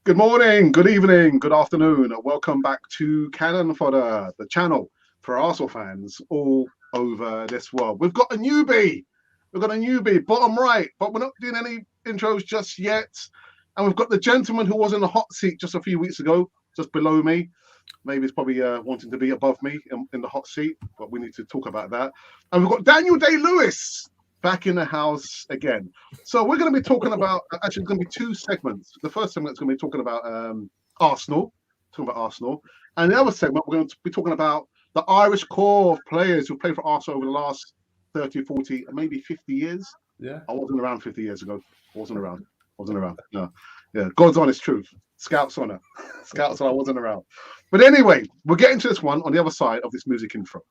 Good morning, good evening, good afternoon. Welcome back to Cannon Fodder, the channel for Arsenal fans all over this world. We've got a newbie. Bottom right, but we're not doing any intros just yet. And we've got the gentleman who was in the hot seat just a few weeks ago, just below me. Maybe it's probably wanting to be above me in the hot seat, but we need to talk about that. And we've got Daniel Day-Lewis back in the house again. So we're going to be talking about, actually, it's going to be two segments. The first segment is going to be talking about Arsenal. And the other segment, we're going to be talking about the Irish core of players who played for Arsenal over the last 30, 40, maybe 50 years. Yeah. I wasn't around 50 years ago. Wasn't around. No. Yeah, God's honest truth. Scouts honor. I wasn't around. But anyway, we'll get into this one on the other side of this music intro.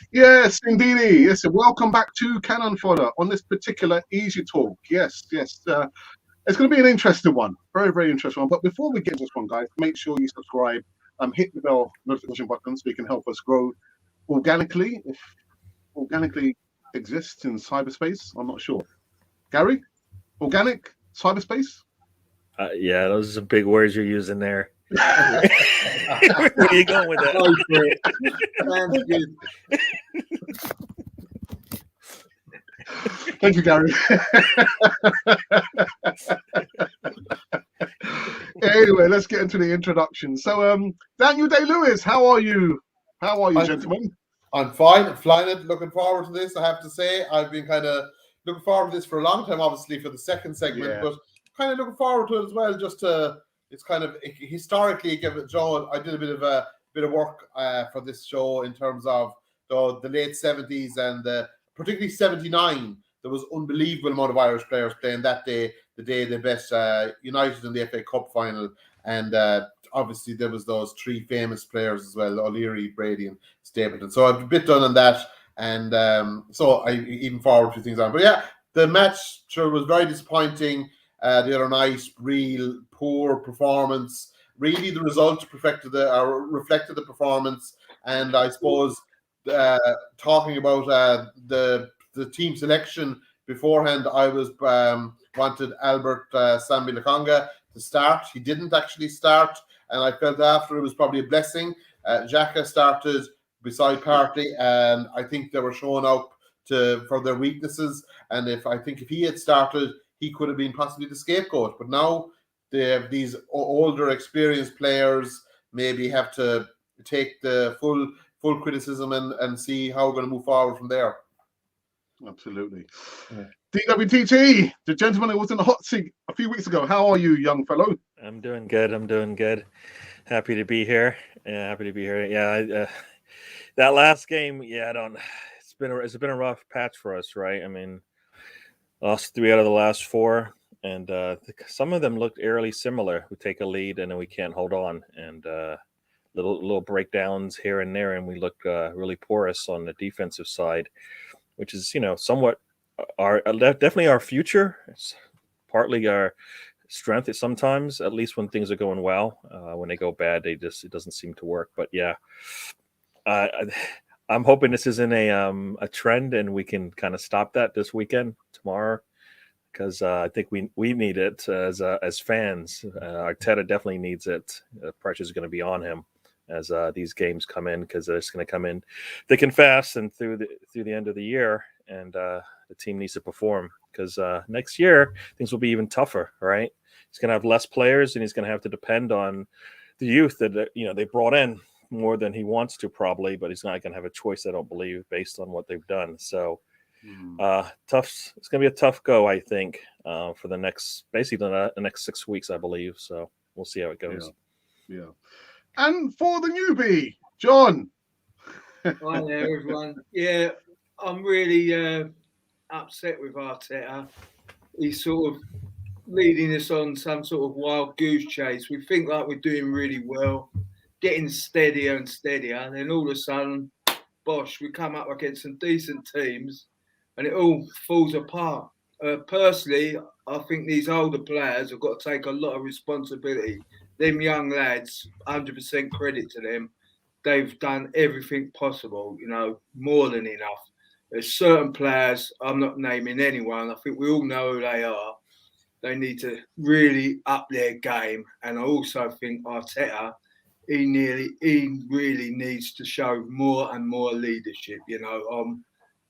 Yes, indeed. Yes, welcome back to Cannon Fodder on this particular Easy Talk. Yes. It's going to be an interesting one. Very, very interesting one. But before we get into this one, guys, make sure you subscribe, hit the bell notification button so you can help us grow organically. If organically exists in cyberspace, I'm not sure. Gary, organic cyberspace? Yeah, those are some big words you're using there. Where are you going with that? Sounds good. Thank you, Gary. Anyway, let's get into the introduction. So, Daniel Day-Lewis, how are you? Gentlemen? I'm fine. Flying it. Looking forward to this. I have to say, I've been kind of looking forward to this for a long time, obviously, for the second segment, but kind of looking forward to it as well. It's kind of historically, Joe, I did a bit of work for this show in terms of the late 70s and particularly 79. There was unbelievable amount of Irish players playing that day, the day they bet United in the FA Cup final. And obviously there was those three famous players as well, O'Leary, Brady and Stapleton. So I've a bit done on that. And so I even forward to things on. But yeah, the match sure was very disappointing the other night. Real poor performance. Really the result reflected the performance. And I suppose talking about the team selection beforehand, I was wanted Albert Sambi Lokonga to start. He didn't actually start, and I felt after it was probably a blessing. Xhaka started beside Partey, and I think they were showing up for their weaknesses. And if he had started, he could have been possibly the scapegoat. But now they have these older, experienced players. Maybe have to take the full criticism and see how we're going to move forward from there. Absolutely. Yeah. DWTT, the gentleman who was in the hot seat a few weeks ago. How are you, young fellow? I'm doing good. Happy to be here. Yeah, that last game, it's been a rough patch for us, right? I mean, lost 3 out of the last 4, and some of them looked eerily similar. We take a lead and then we can't hold on, and little breakdowns here and there, and we look really porous on the defensive side, which is somewhat definitely our future. It's partly our strength. Sometimes, at least when things are going well, when they go bad, it doesn't seem to work. But yeah, I'm hoping this isn't a trend, and we can kind of stop that this weekend, tomorrow, because I think we need it as fans. Arteta definitely needs it. The pressure is going to be on him as these games come in, because it's going to come in thick and fast and through the end of the year, and the team needs to perform, because next year things will be even tougher, right? He's going to have less players, and he's going to have to depend on the youth that they brought in more than he wants to, probably, but he's not going to have a choice, I don't believe, based on what they've done. So tough. It's going to be a tough go, I think, for the next 6 weeks, I believe. So we'll see how it goes. Yeah. And for the newbie, John. Hi there, everyone. Yeah, I'm really upset with Arteta. He's sort of leading us on some sort of wild goose chase. We think like we're doing really well, getting steadier and steadier, and then all of a sudden, bosh, we come up against some decent teams, and it all falls apart. Personally, I think these older players have got to take a lot of responsibility. Them young lads, 100% credit to them. They've done everything possible, more than enough. There's certain players, I'm not naming anyone, I think we all know who they are. They need to really up their game. And I also think Arteta, he really needs to show more and more leadership. I'm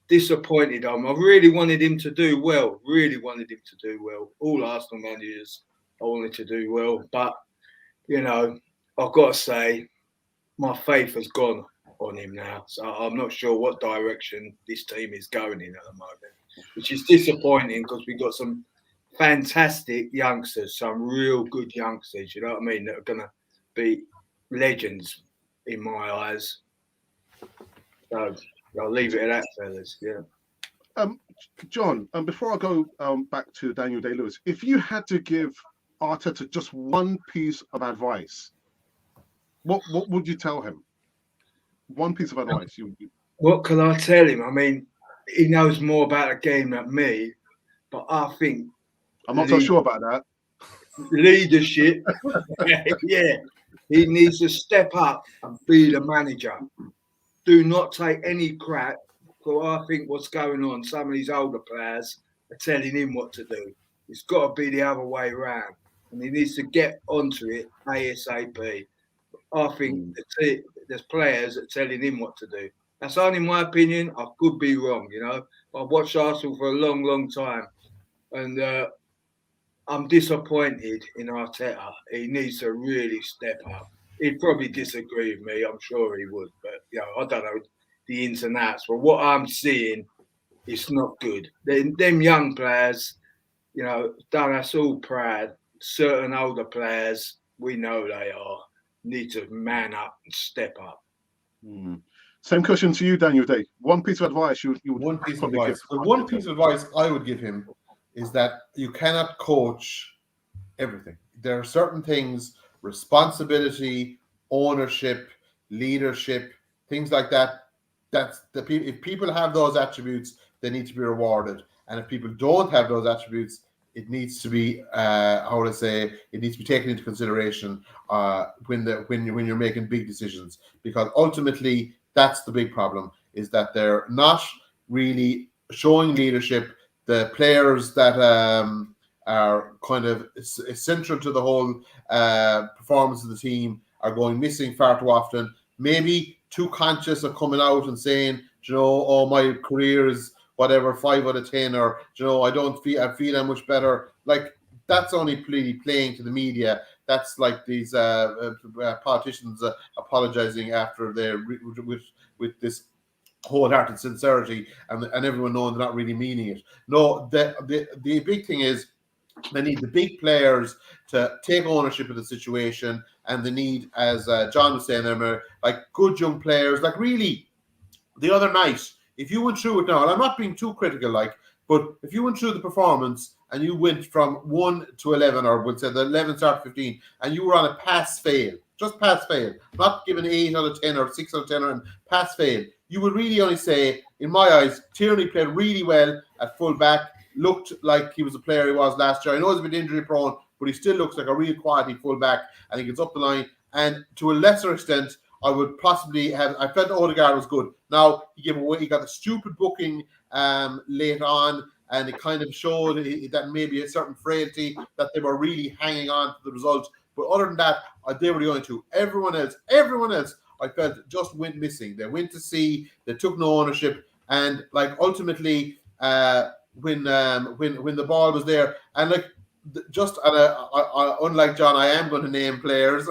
disappointed. I really wanted him to do well. All Arsenal managers, I wanted to do well. But, I've got to say, my faith has gone on him now. So I'm not sure what direction this team is going in at the moment, which is disappointing because we've got some fantastic youngsters, some real good youngsters, you know what I mean, that are going to be legends in my eyes. So I'll leave it at that, fellas. Yeah. John, before I go back to Daniel Day-Lewis, if you had to give Arteta just one piece of advice, what would you tell him? One piece of advice. What can I tell him? I mean, he knows more about the game than me, but I think I'm not so sure about that. Leadership, yeah. He needs to step up and be the manager. Do not take any crap. Because I think what's going on, some of these older players are telling him what to do. It's got to be the other way around. And he needs to get onto it ASAP. I think there's players that are telling him what to do. That's only my opinion. I could be wrong, But I've watched Arsenal for a long, long time. And I'm disappointed in Arteta. He needs to really step up. He'd probably disagree with me. I'm sure he would. But, I don't know the ins and outs. But what I'm seeing, it's not good. Them young players, done us all proud. Certain older players, we know they are, need to man up and step up. Same question to you, Daniel Day. One piece of advice you would one piece of advice. The one piece of advice I would give him is that you cannot coach everything. There are certain things, responsibility, ownership, leadership, things like that. If people have those attributes, they need to be rewarded. And if people don't have those attributes, it needs to be it needs to be taken into consideration when you're making big decisions, because ultimately that's the big problem, is that they're not really showing leadership. The players that are kind of essential to the whole performance of the team are going missing far too often. Maybe too conscious of coming out and saying, oh, my career is whatever 5 out of 10, or I feel I'm much better. Like, that's only playing to the media. That's like these politicians apologizing after they're with this wholehearted sincerity, and everyone knowing they're not really meaning it. No, the big thing is they need the big players to take ownership of the situation, and they need, as John was saying there, like good young players. Like, really, the other night, if you went through it now, and I'm not being too critical, but if you went through the performance and you went from 1 to 11, or we'll say the 11 start 15, and you were on a pass-fail, just pass-fail, not given 8 out of 10 or 6 out of 10, or pass-fail, you would really only say, in my eyes, Tierney played really well at full-back, looked like he was the player he was last year. I know he's a bit injury-prone, but he still looks like a real quality full-back. I think it's up the line. And to a lesser extent, I would possibly I felt Odegaard was good. Now, he got a stupid booking late on, and it kind of showed that maybe a certain frailty, that they were really hanging on to the result. But other than that, they were the only two. Everyone else, I felt just went missing. They went to sea, they took no ownership, and ultimately, when the ball was there, and just unlike John, I am going to name players.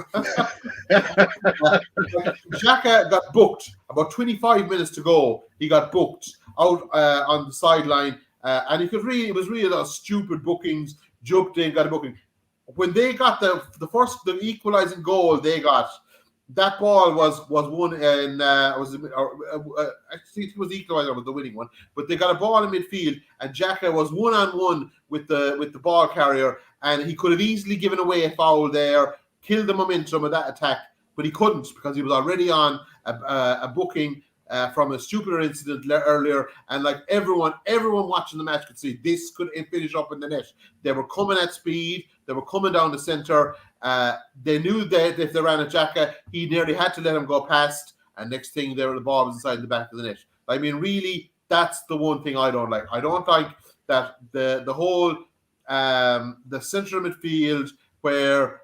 Xhaka got booked about 25 minutes to go. He got booked out on the sideline, and it was really a lot of stupid bookings. Jumped in, got a booking. When they got the equalizing goal, they got that ball was won in actually it was the equalizer, was the winning one, but they got a ball in midfield, and Xhaka was 1-on-1 with the ball carrier, and he could have easily given away a foul there, killed the momentum of that attack, but he couldn't, because he was already on a booking, from a stupider incident earlier, and like everyone watching the match could see this could finish up in the net. They were coming at speed, they were coming down the centre. They knew that if they ran at Xhaka, he nearly had to let him go past, and next thing the ball was inside the back of the net. I mean, really, that's the one thing I don't like. I don't like that the whole the central midfield where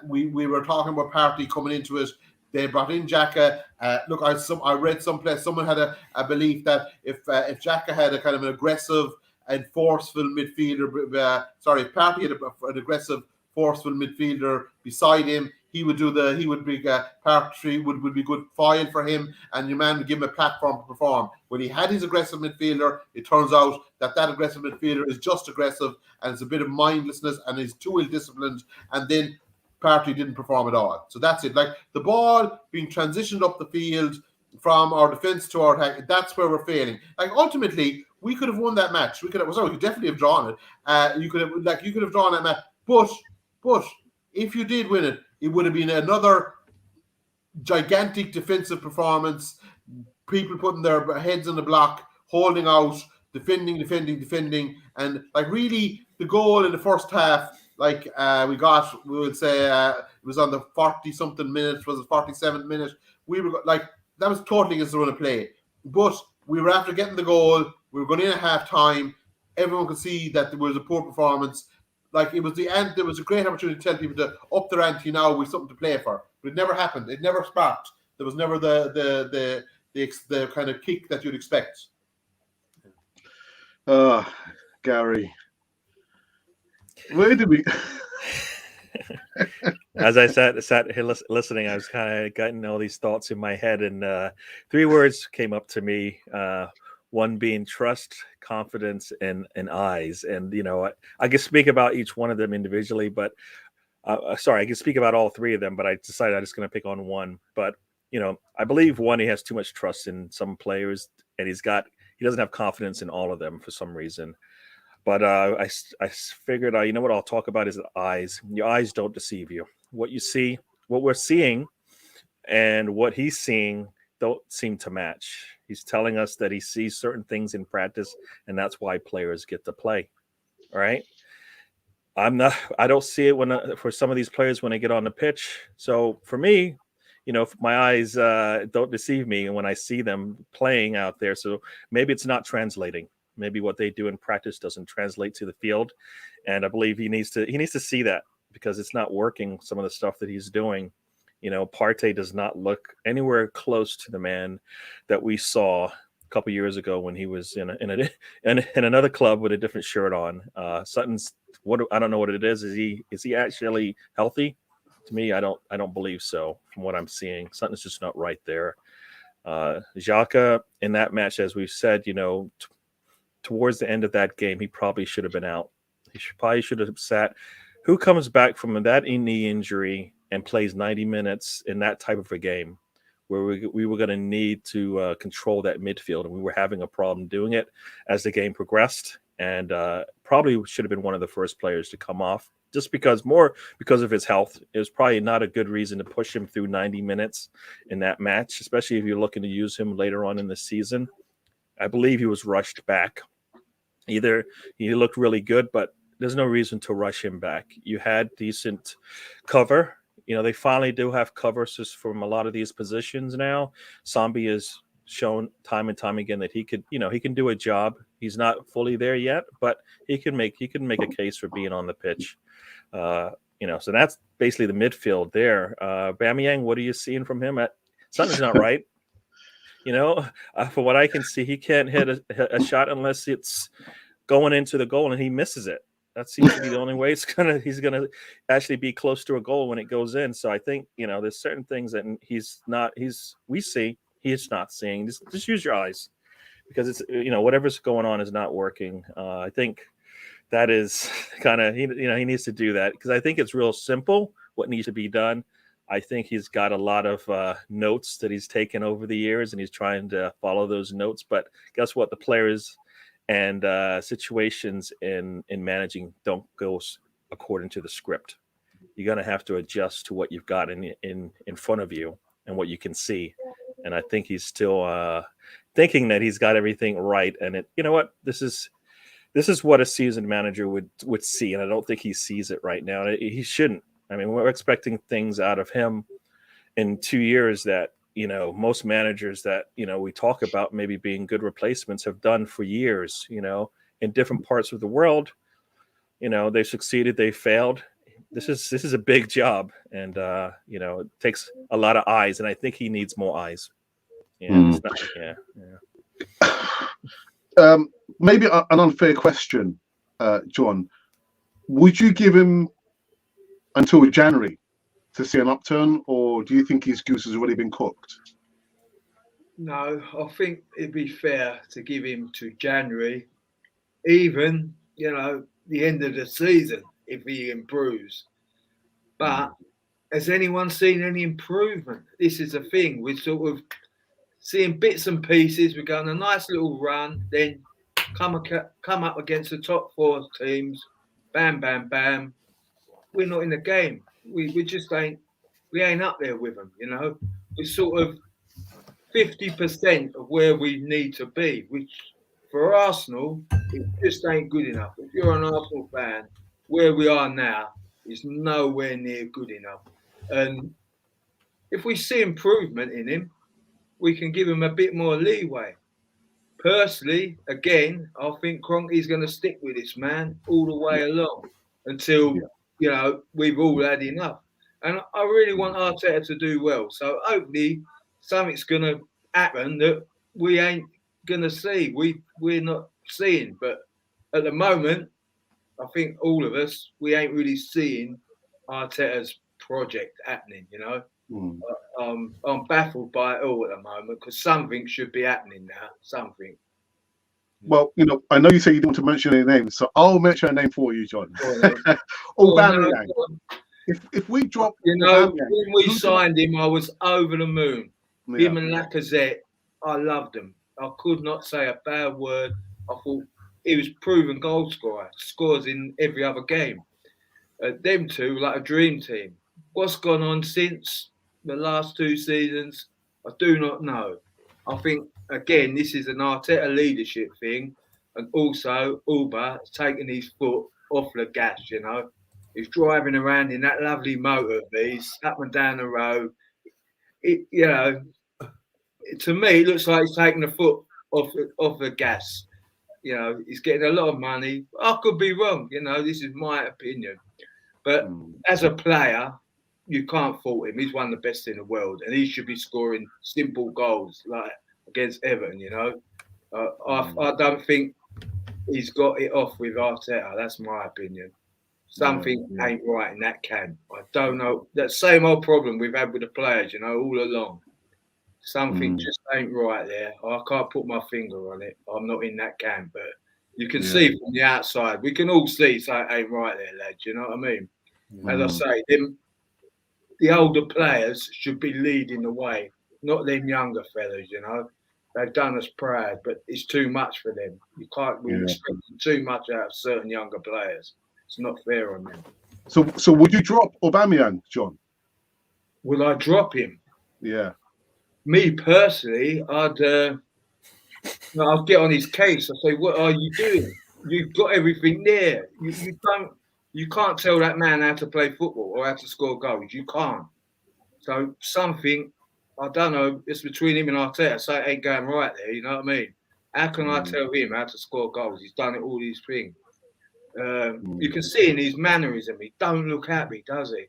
we were talking about Partey coming into it. They brought in Xhaka. Look, I read someplace someone had a belief that if Xhaka had a kind of an aggressive and forceful midfielder, if Partey had an aggressive, forceful midfielder beside him, he would be Partey would be good foil for him, and your man would give him a platform to perform. When he had his aggressive midfielder, it turns out that aggressive midfielder is just aggressive, and it's a bit of mindlessness, and is too ill-disciplined, and then Partey didn't perform at all. So that's it. Like the ball being transitioned up the field from our defense to our attack, that's where we're failing. Like ultimately, we could have won that match. We could definitely have drawn it. You could have drawn that match. But if you did win it, it would have been another gigantic defensive performance. People putting their heads on the block, holding out, defending, and like really the goal in the first half. Like we would say it was on the 40-something minutes, was it 47th minute? We were like, that was totally against the run of play. But we were after getting the goal, we were going in at half time. Everyone could see that there was a poor performance. Like it was the end, there was a great opportunity to tell people to up their ante now with something to play for. But it never happened. It never sparked. There was never the kind of kick that you'd expect. Gary. Where did we? As I sat here listening, I was kind of getting all these thoughts in my head, and 3 words came up to me. One being trust, confidence, and eyes. And I can speak about each one of them individually, but I can speak about all 3 of them. But I decided I'm just going to pick on one. But I believe one, he has too much trust in some players, and he doesn't have confidence in all of them for some reason. But I figured, what I'll talk about is the eyes. Your eyes don't deceive you. What you see, what we're seeing, and what he's seeing don't seem to match. He's telling us that he sees certain things in practice, and that's why players get to play. All right. I don't see it for some of these players when they get on the pitch. So for me, my eyes don't deceive me when I see them playing out there. So maybe it's not translating. Maybe what they do in practice doesn't translate to the field, and I believe he needs to see that, because it's not working. Some of the stuff that he's doing, Partey does not look anywhere close to the man that we saw a couple years ago when he was in another club with a different shirt on. Sutton's I don't know what it is. Is he actually healthy? To me, I don't believe so. From what I'm seeing, Sutton's just not right there. Xhaka in that match, as we've said, towards the end of that game, he probably should have been out. He probably should have sat. Who comes back from that knee injury and plays 90 minutes in that type of a game where we were going to need to control that midfield, and we were having a problem doing it as the game progressed, and probably should have been one of the first players to come off, just because of his health. It was probably not a good reason to push him through 90 minutes in that match, especially if you're looking to use him later on in the season. I believe he was rushed back. Either he looked really good, but there's no reason to rush him back. You had decent cover. They finally do have covers from a lot of these positions now. Sambi has shown time and time again that he can do a job. He's not fully there yet, but he can make a case for being on the pitch. So that's basically the midfield there. Bamiyang, what are you seeing from him? Something's not right. From what I can see, he can't hit a shot unless it's going into the goal and he misses it. That seems to be the only way he's gonna actually be close to a goal when it goes in. So I think there's certain things that he's not seeing. Just use your eyes, because it's whatever's going on is not working. I think that is kind of he needs to do that, because I think it's real simple what needs to be done. I think he's got a lot of notes that he's taken over the years, and he's trying to follow those notes. But guess what? The players and situations in managing don't go according to the script. You're going to have to adjust to what you've got in front of you and what you can see. and I think he's still thinking that he's got everything right. And you know what, this is what a seasoned manager would see, and I don't think he sees it right now. He shouldn't. I mean, we're expecting things out of him in 2 years that most managers that we talk about maybe being good replacements have done for years. In different parts of the world, they've succeeded, they failed. This is a big job, and it takes a lot of eyes, and I think he needs more eyes. It's not, Maybe an unfair question, John. Would you give him until January to see an upturn, or do you think his goose has already been cooked? No, I think it'd be fair to give him to January, even the end of the season if he improves. But has anyone seen any improvement? This is the thing. We're sort of seeing bits and pieces. We're going a nice little run, then come up against the top 4 teams. Bam, bam, bam. We're not in the game. We just ain't. We ain't up there with them. We're sort of 50% of where we need to be, which for Arsenal, it just ain't good enough. If you're an Arsenal fan, where we are now is nowhere near good enough. And if we see improvement in him, we can give him a bit more leeway. Personally, again, I think Kroenke's going to stick with this man all the way along until we've all had enough. And I really want Arteta to do well. So hopefully something's going to happen that we ain't going to see. We're not seeing. But at the moment, I think all of us, we ain't really seeing Arteta's project happening, I'm baffled by it all at the moment because something should be happening now. Something. Well, I know you say you don't want to mention any names, so I'll mention a name for you, John. Aubameyang. If we drop, when we signed him, I was over the moon. Yeah. Him and Lacazette, I loved them. I could not say a bad word. I thought he was proven goal scorer, scores in every other game. Them two, like a dream team. What's gone on since the last 2 seasons? I do not know. I think, again, this is an Arteta leadership thing. And also, Auba has taken his foot off the gas, He's driving around in that lovely motor of his, up and down the road. To me, it looks like he's taking the foot off the gas. He's getting a lot of money. I could be wrong. This is my opinion. But as a player, you can't fault him. He's one of the best in the world, and he should be scoring simple goals like against Everton. I don't think he's got it off with Arteta. That's my opinion. Something ain't right in that camp. I don't know. That same old problem we've had with the players, all along. Something just ain't right there. I can't put my finger on it. I'm not in that camp, but you can see from the outside. We can all see something ain't right there, lads. You know what I mean? As I say, the older players should be leading the way, not them younger fellas, They've done us proud, but it's too much for them. You can't really expect too much out of certain younger players. It's not fair on them. So would you drop Aubameyang, John? Would I drop him? Yeah. Me personally, I'd get on his case. I'd say, "What are you doing? You've got everything there. You can't tell that man how to play football or how to score goals. You can't. So something, I don't know, it's between him and Arteta. So it ain't going right there. You know what I mean? How can I tell him how to score goals? He's done it all these things. You can see in his mannerism, he don't look happy, does he?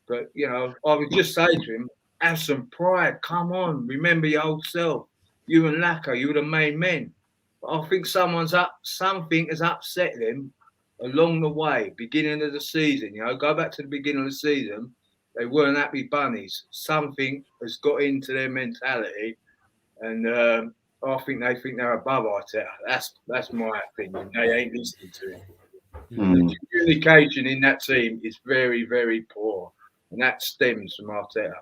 But, I would just say to him, have some pride. Come on. Remember your old self. You and Laka, you were the main men. But I think something has upset them along the way, beginning of the season. Go back to the beginning of the season. They weren't happy bunnies. Something has got into their mentality. And I think they think they're above Arteta. That's my opinion. They ain't listening to him. The communication in that team is very, very poor. And that stems from Arteta,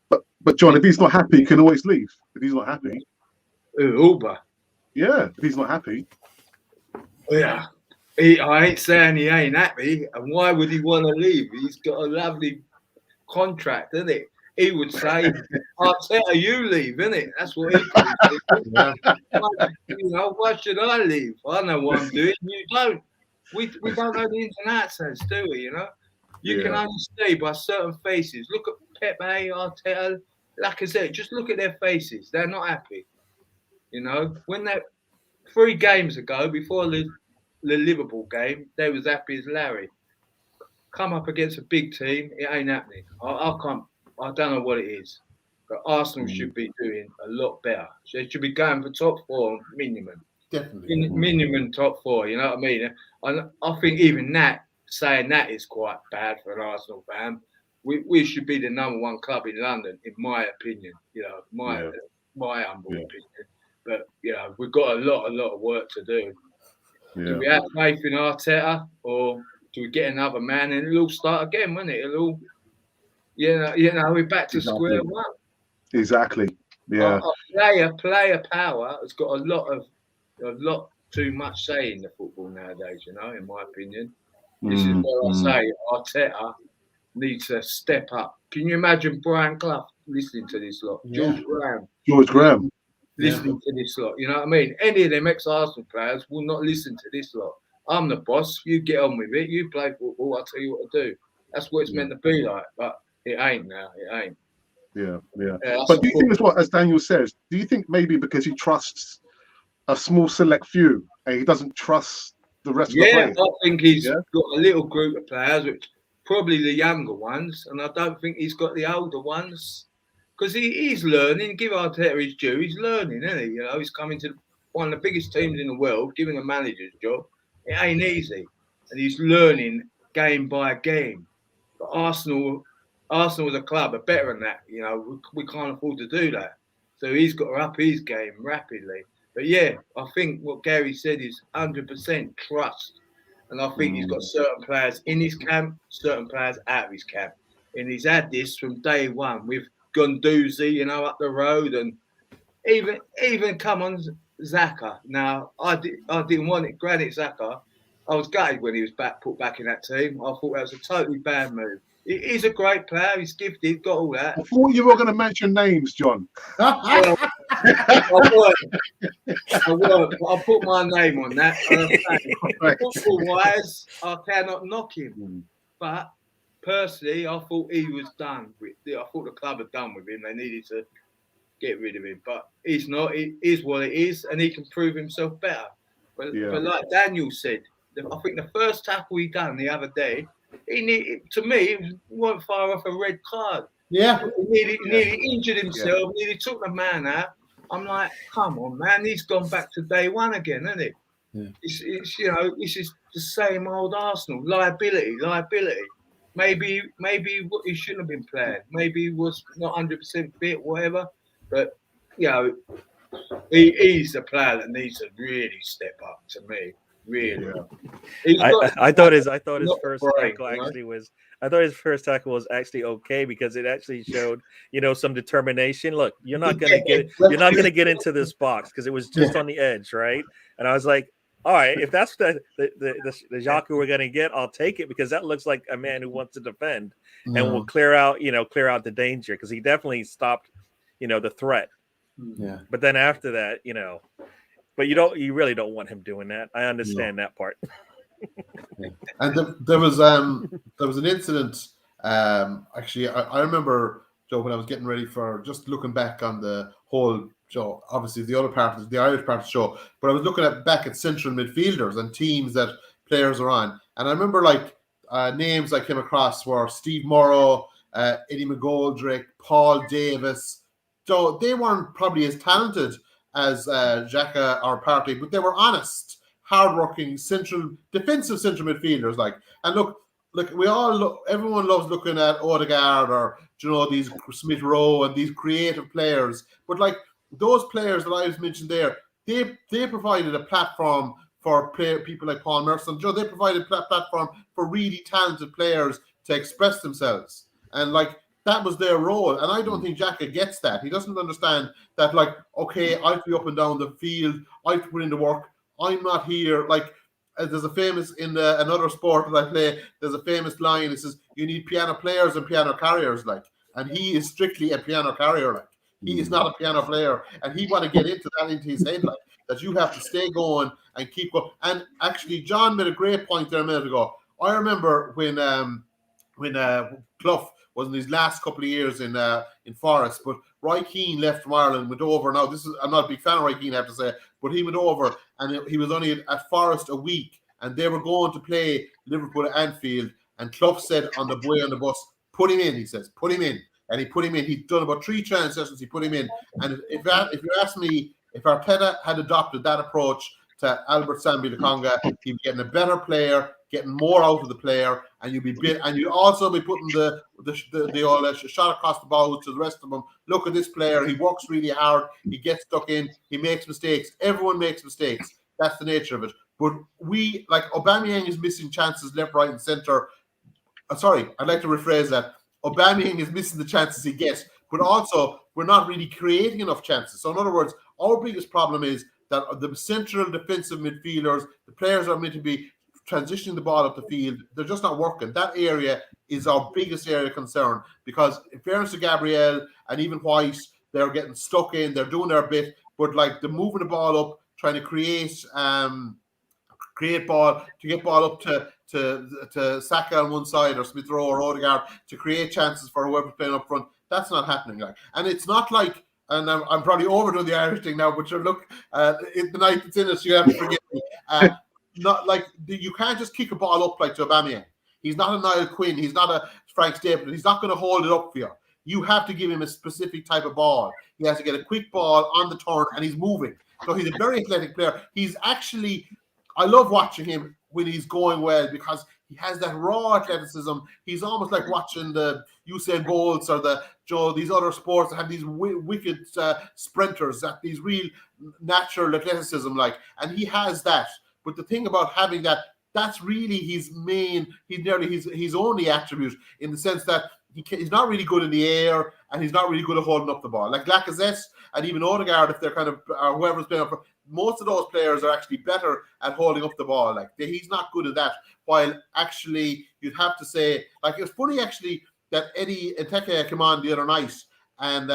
But John, if he's not happy, he can always leave. If he's not happy. Auba. Yeah, if he's not happy. Yeah. I ain't saying he ain't happy. And why would he want to leave? He's got a lovely contract, isn't it? he would say, Arteta, you leave, innit? That's what he probably said. Why should I leave? I know what I'm doing. You don't. We don't know the ins and outs, do we? You can only see by certain faces. Look at Pepe, Arteta, Lacazette. Just look at their faces. They're not happy. When they're 3 games ago, before the Liverpool game, they was happy as Larry. Come up against a big team, it ain't happening. I don't know what it is. But Arsenal should be doing a lot better. They should be going for top 4 minimum. Definitely. Minimum top 4, you know what I mean? I think even saying that is quite bad for an Arsenal fan. We should be the number 1 club in London, in my opinion. My humble opinion. But we've got a lot of work to do. Yeah. Do we have faith in Arteta, or do we get another man and it'll all start again, won't it? It'll all, we're back to square one. Exactly. Yeah. Player power has got a lot too much say in the football nowadays. In my opinion, this is where I say Arteta needs to step up. Can you imagine Brian Clough listening to this lot? Yeah. George Graham. Listening to this lot, you know what I mean? Any of them ex-Arsenal players will not listen to this lot. I'm the boss. You get on with it. You play football. I'll tell you what to do. That's what it's meant to be like, but it ain't now. It ain't. Yeah. But do you think that's as Daniel says, do you think maybe because he trusts a small select few and he doesn't trust the rest of the players? I think he's got a little group of players, which probably the younger ones, and I don't think he's got the older ones. Because he's learning. Give Arteta his due. He's learning, isn't he? He's coming to one of the biggest teams in the world, giving a manager's job. It ain't easy, and he's learning game by game. But Arsenal as a club are better than that. We can't afford to do that. So he's got to up his game rapidly. But I think what Gary said is 100% trust, and I think he's got certain players in his camp, certain players out of his camp, and he's had this from day one with Gunduzi, up the road, and even come on Xhaka. Now I didn't want it. Granit Xhaka, I was gutted when he was put back in that team. I thought that was a totally bad move. He's a great player. He's gifted, got all that. I thought you were going to mention names, John. I put my name on that. Football-wise, I cannot knock him, but personally, I thought he was done with. I thought the club had done with him. They needed to get rid of him, but he's not. It is what it is, and he can prove himself better. But like Daniel said, I think the first tackle he done the other day, he wasn't far off a red card. Yeah, he nearly injured himself. Nearly took the man out. I'm like, come on, man, he's gone back to day one again, isn't it? Yeah. This is the same old Arsenal liability. Maybe he shouldn't have been playing. Maybe he was not 100% fit, whatever. But he's a player that needs to really step up. To me, really. Yeah. I thought his first tackle actually was. I thought his first tackle was actually okay because it actually showed, some determination. Look, you're not gonna get into this box because it was just on the edge, right? And I was like, all right, if that's the Xhaka we're gonna get, I'll take it because that looks like a man who wants to defend and will clear out the danger because he definitely stopped, the threat. Yeah. But then after that, but you really don't want him doing that. I understand that part. Yeah. And there was an incident. Actually, I remember, Joe, when I was getting ready for just looking back on the whole show, obviously the other part of the Irish part of the show, but I was looking back at central midfielders and teams that players are on, and I remember names I came across were Steve Morrow, Eddie McGoldrick, Paul Davis. So they weren't probably as talented as Xhaka or Partey, but they were honest, hardworking defensive central midfielders. And look, everyone loves looking at Odegaard or these Smith Rowe and these creative players, but those players that I was mentioned there, they provided a platform for people like Paul Merson. They provided a platform for really talented players to express themselves, and that was their role. And I don't think Xhaka gets that. He doesn't understand that, okay, I have to be up and down the field, I have to put in the work. I'm not here. There's a famous, in another sport that I play, there's a famous line. It says, you need piano players and piano carriers. and he is strictly a piano carrier. Like he is not a piano player, and he want to get into his head, like that you have to stay going and keep going. And actually, John made a great point there a minute ago. I remember when Clough was in his last couple of years in Forest, but Roy Keane left from Ireland, went over. Now, I'm not a big fan of Roy Keane, I have to say, but he went over, and he was only at Forest a week, and they were going to play Liverpool at Anfield, and Clough said on the way on the bus, put him in, he says, put him in. And he put him in. He'd done about 3 training sessions, he put him in. And if you ask me, if Arteta had adopted that approach to Albert Sambi Lokonga, he'd be getting a better player, getting more out of the player, and you'd also be putting the old shot across the bow to the rest of them. Look at this player; he works really hard, he gets stuck in, he makes mistakes. Everyone makes mistakes. That's the nature of it. But Aubameyang is missing chances left, right, and centre. Sorry, I'd like to rephrase that. Aubameyang is missing the chances he gets, but also we're not really creating enough chances. So in other words, our biggest problem is that the central defensive midfielders, the players are meant to be transitioning the ball up the field, they're just not working. That area is our biggest area of concern, because in fairness to Gabriel and even White, they're getting stuck in, they're doing their bit, but like they're moving the ball up, trying to create ball, to get ball up to Saka on one side or Smith Rowe or Odegaard to create chances for whoever's playing up front. That's not happening. Like, and it's not like, and I'm probably overdoing the Irish thing now, but look, the night that's in us, you have to forgive me. Not like you can't just kick a ball up like to Aubameyang. He's not a Niall Quinn. He's not a Frank Stapleton. He's not going to hold it up for you. You have to give him a specific type of ball. He has to get a quick ball on the turn, and he's moving. So he's a very athletic player. He's actually, I love watching him when he's going well, because he has that raw athleticism. He's almost like watching the Usain Bolts or these other sports that have these wicked sprinters, that these real natural athleticism, like, and he has that. But the thing about having that, that's really his only attribute, in the sense that he's not really good in the air, and he's not really good at holding up the ball. Like Lacazette and even Odegaard, if they're kind of, whoever's playing up, most of those players are actually better at holding up the ball. Like, he's not good at that. While actually, you'd have to say, like, it's funny actually that Eddie Nketiah came on the other night, and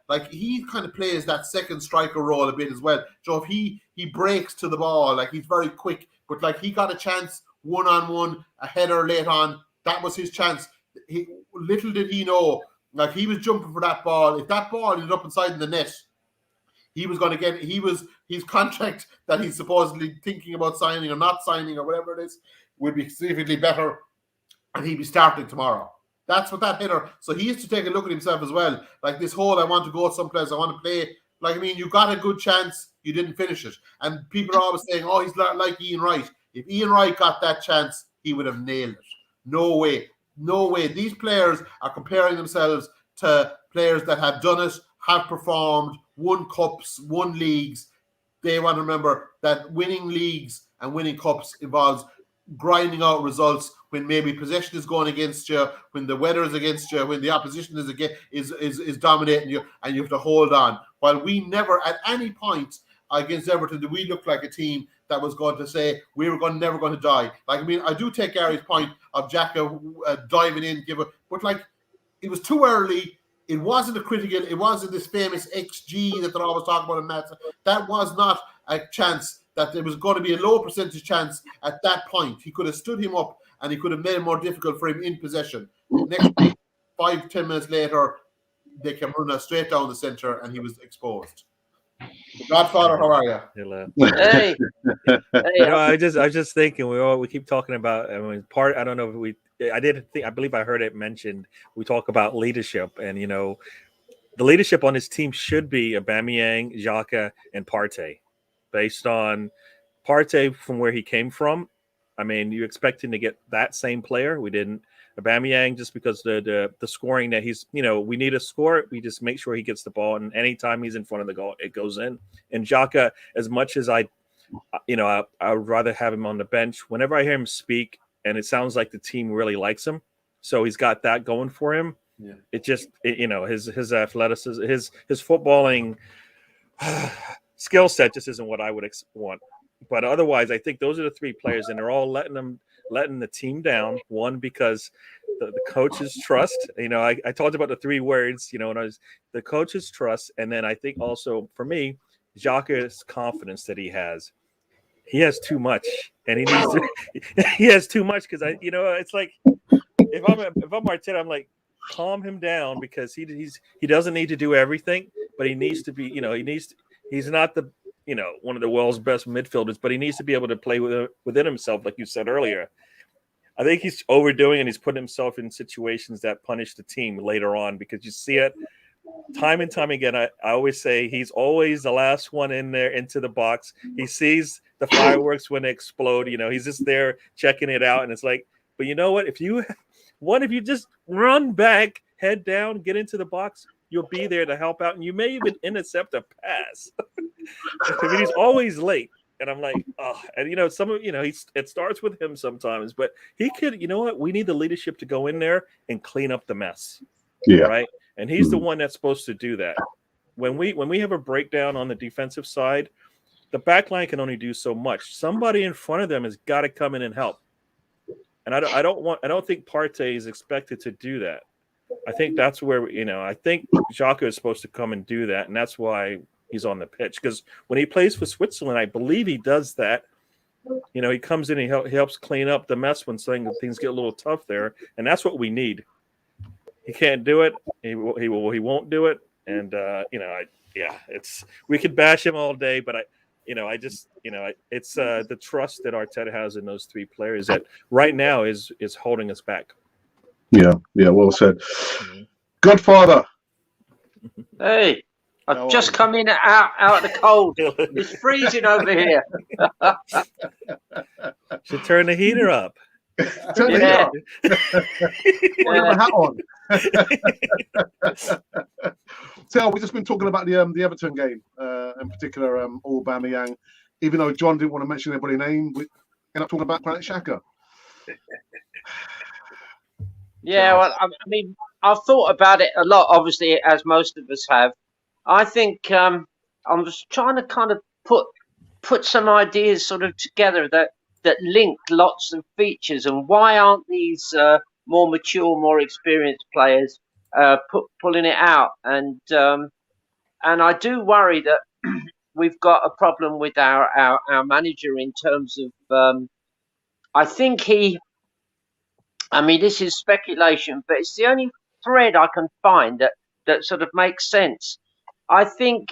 like he kind of plays that second striker role a bit as well. So if he breaks to the ball, like he's very quick, but like he got a chance one-on-one, a header late on. That was his chance. Little did he know, like he was jumping for that ball. If that ball ended up inside the net, he was going to get. His contract that he's supposedly thinking about signing or not signing or whatever it is would be significantly better, and he'd be starting tomorrow. That's what that hitter. So he has to take a look at himself as well. Like this whole, I want to go someplace, I want to play. Like, I mean, you got a good chance, you didn't finish it. And people are always saying, oh, he's not like Ian Wright. If Ian Wright got that chance, he would have nailed it. No way. No way. These players are comparing themselves to players that have done it, have performed, won cups, won leagues. They want to remember that winning leagues and winning cups involves grinding out results when maybe possession is going against you, when the weather is against you, when the opposition is dominating you, and you have to hold on. While we never at any point against Everton did we look like a team that was going to say we were never going to die. Like, I mean, I do take Gary's point of Xhaka diving in, but like it was too early. It wasn't it wasn't this famous XG that they're always talking about in maths. That was not a chance, that there was going to be a low percentage chance at that point. He could have stood him up, and he could have made it more difficult for him in possession. Next week, 5-10 minutes later, they came running straight down the centre, and he was exposed. Godfather, how are you? Hey. I was just thinking, we keep talking about, I mean, I don't know if I believe I heard it mentioned, we talk about leadership, and the leadership on this team should be Aubameyang, Xhaka, and Partey. Based on Partey from where he came from, I mean, you expect him to get that same player. We didn't. Aubameyang, just because the scoring that he's, we need a score. We just make sure he gets the ball, and anytime he's in front of the goal, it goes in. And Xhaka, as much as I would rather have him on the bench. Whenever I hear him speak, and it sounds like the team really likes him, so he's got that going for him. Yeah. It just, his athleticism, his footballing skill set just isn't what I would want. But otherwise, I think those are the 3 players, and they're all letting the team down. One, because the coach's trust. You know, I talked about the 3 words. You know, when I was the coach's trust, and then I think also for me, Xhaka's confidence that he has. He has too much, and he needs to. He has too much because it's like if I'm Arteta, I'm like, calm him down because he doesn't need to do everything, but he needs to be. He's not the one of the world's best midfielders, but he needs to be able to play within himself, like you said earlier. I think he's overdoing and he's putting himself in situations that punish the team later on because you see it time and time again. I always say he's always the last one in there into the box. He sees the fireworks when they explode. He's just there checking it out, and it's like, but you know what? If you just run back, head down, get into the box, you'll be there to help out, and you may even intercept a pass. I mean, he's always late. And I'm like, oh, and it starts with him sometimes, but he could, we need the leadership to go in there and clean up the mess. Yeah. Right. And he's the one that's supposed to do that. When we have a breakdown on the defensive side, the back line can only do so much. Somebody in front of them has got to come in and help. And I don't think Partey is expected to do that. I think that's where, I think Xhaka is supposed to come and do that. And that's why he's on the pitch, because when he plays for Switzerland, I believe he does that. He comes in and he helps clean up the mess when things get a little tough there, and that's what we need. He can't do it. He won't do it, and we could bash him all day, but it's the trust that Arteta has in those 3 players that right now is holding us back. Yeah, well said. Mm-hmm. Godfather. Hey. I've just come in out of the cold. It's freezing over here. Should turn the heater up. Turn the heater up. Have a hat on. So we've just been talking about the Everton game, in particular, Aubameyang. Even though John didn't want to mention anybody's name, we end up talking about Granit Xhaka. Yeah, well, I mean, I've thought about it a lot, obviously, as most of us have. I think I'm just trying to kind of put some ideas sort of together that link lots of features, and why aren't these more mature, more experienced players pulling it out? And I do worry that we've got a problem with our manager in terms of I think this is speculation, but it's the only thread I can find that sort of makes sense. I think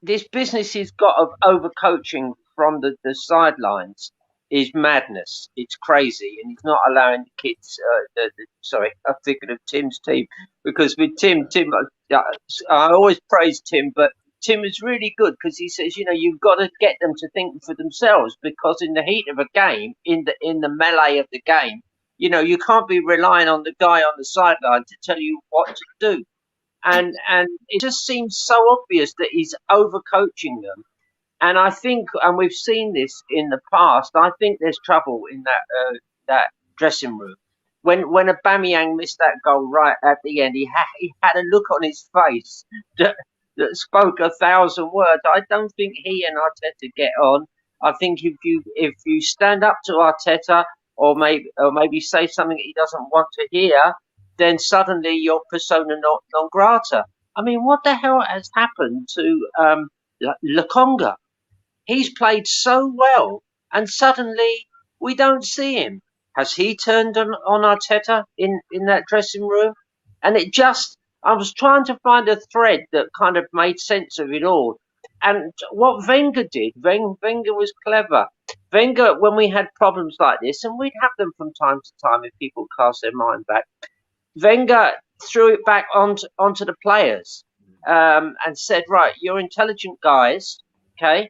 this business has got of overcoaching from the sidelines is madness. It's crazy, and he's not allowing the kids. I'm thinking of Tim's team, because with Tim, I always praise Tim, but Tim is really good because he says, you've got to get them to think for themselves, because in the heat of a game, in the melee of the game, you can't be relying on the guy on the sideline to tell you what to do. And it just seems so obvious that he's overcoaching them. And I think, and we've seen this in the past, I think there's trouble in that dressing room. When Aubameyang missed that goal right at the end, he had a look on his face that spoke 1,000 words. I don't think he and Arteta get on. I think if you stand up to Arteta or maybe say something he doesn't want to hear, then suddenly you're persona non grata. I mean, what the hell has happened to Lokonga? He's played so well, and suddenly we don't see him. Has he turned on Arteta in that dressing room? And I was trying to find a thread that kind of made sense of it all. And what Wenger did, Wenger was clever. Wenger, when we had problems like this, and we'd have them from time to time if people cast their mind back, Wenger threw it back onto the players and said, right, you're intelligent guys, okay?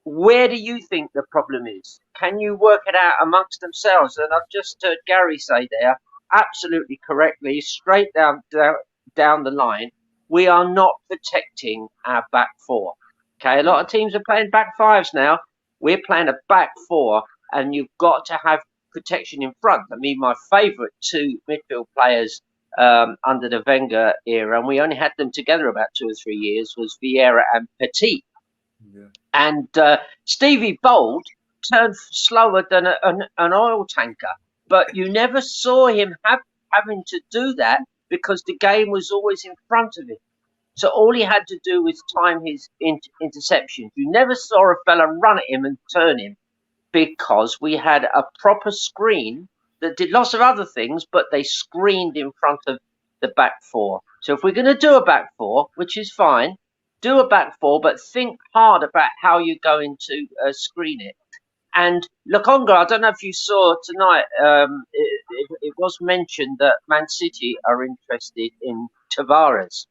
Where do you think the problem is? Can you work it out amongst themselves? And I've just heard Gary say there, absolutely correctly, straight down the line, we are not protecting our back 4. Okay, a lot of teams are playing back 5s now. We're playing a back 4, and you've got to have protection in front. I mean, my favourite 2 midfield players under the Wenger era, and we only had them together about 2 or 3 years, was Vieira and Petit. Yeah. And Stevie Bold turned slower than an oil tanker, but you never saw him have having to do that because the game was always in front of him. So all he had to do was time his interceptions. You never saw a fella run at him and turn him because we had a proper screen that did lots of other things, but they screened in front of the back four. So if we're going to do a back four, which is fine, do a back four, but think hard about how you're going to screen it. And Lokonga, I don't know if you saw tonight, it was mentioned that Man City are interested in Tavares.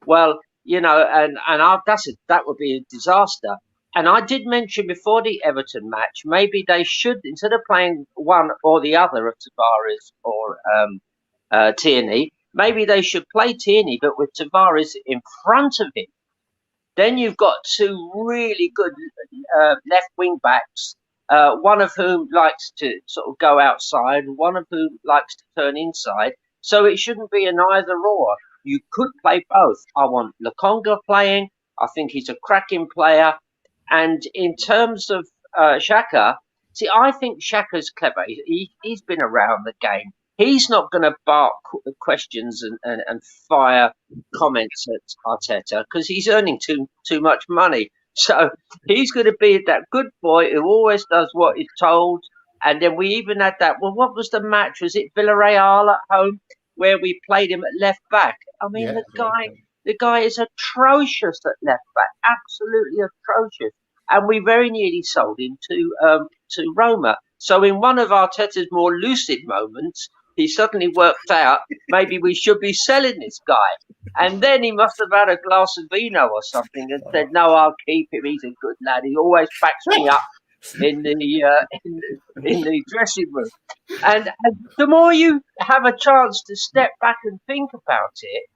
Well, you know, and that would be a disaster. And I did mention before the Everton match, maybe they should, instead of playing one or the other of Tavares or Tierney, maybe they should play Tierney, but with Tavares in front of him. Then you've got two really good left wing backs, one of whom likes to sort of go outside, one of whom likes to turn inside. So it shouldn't be an either or. You could play both. I want Lokonga playing. I think he's a cracking player. And in terms of Xhaka, see, I think Xhaka's clever. He's been around the game. He's not going to bark questions and fire comments at Arteta because he's earning too much money. So he's going to be that good boy who always does what he's told. And then we even had that. Well, what was the match? Was it Villarreal at home where we played him at left back? I mean, the guy is atrocious at left back, absolutely atrocious. And we very nearly sold him to Roma. So in one of Arteta's more lucid moments, he suddenly worked out maybe we should be selling this guy. And then he must have had a glass of vino or something and said, "No, I'll keep him. He's a good lad. He always backs me up in the dressing room." And the more you have a chance to step back and think about it,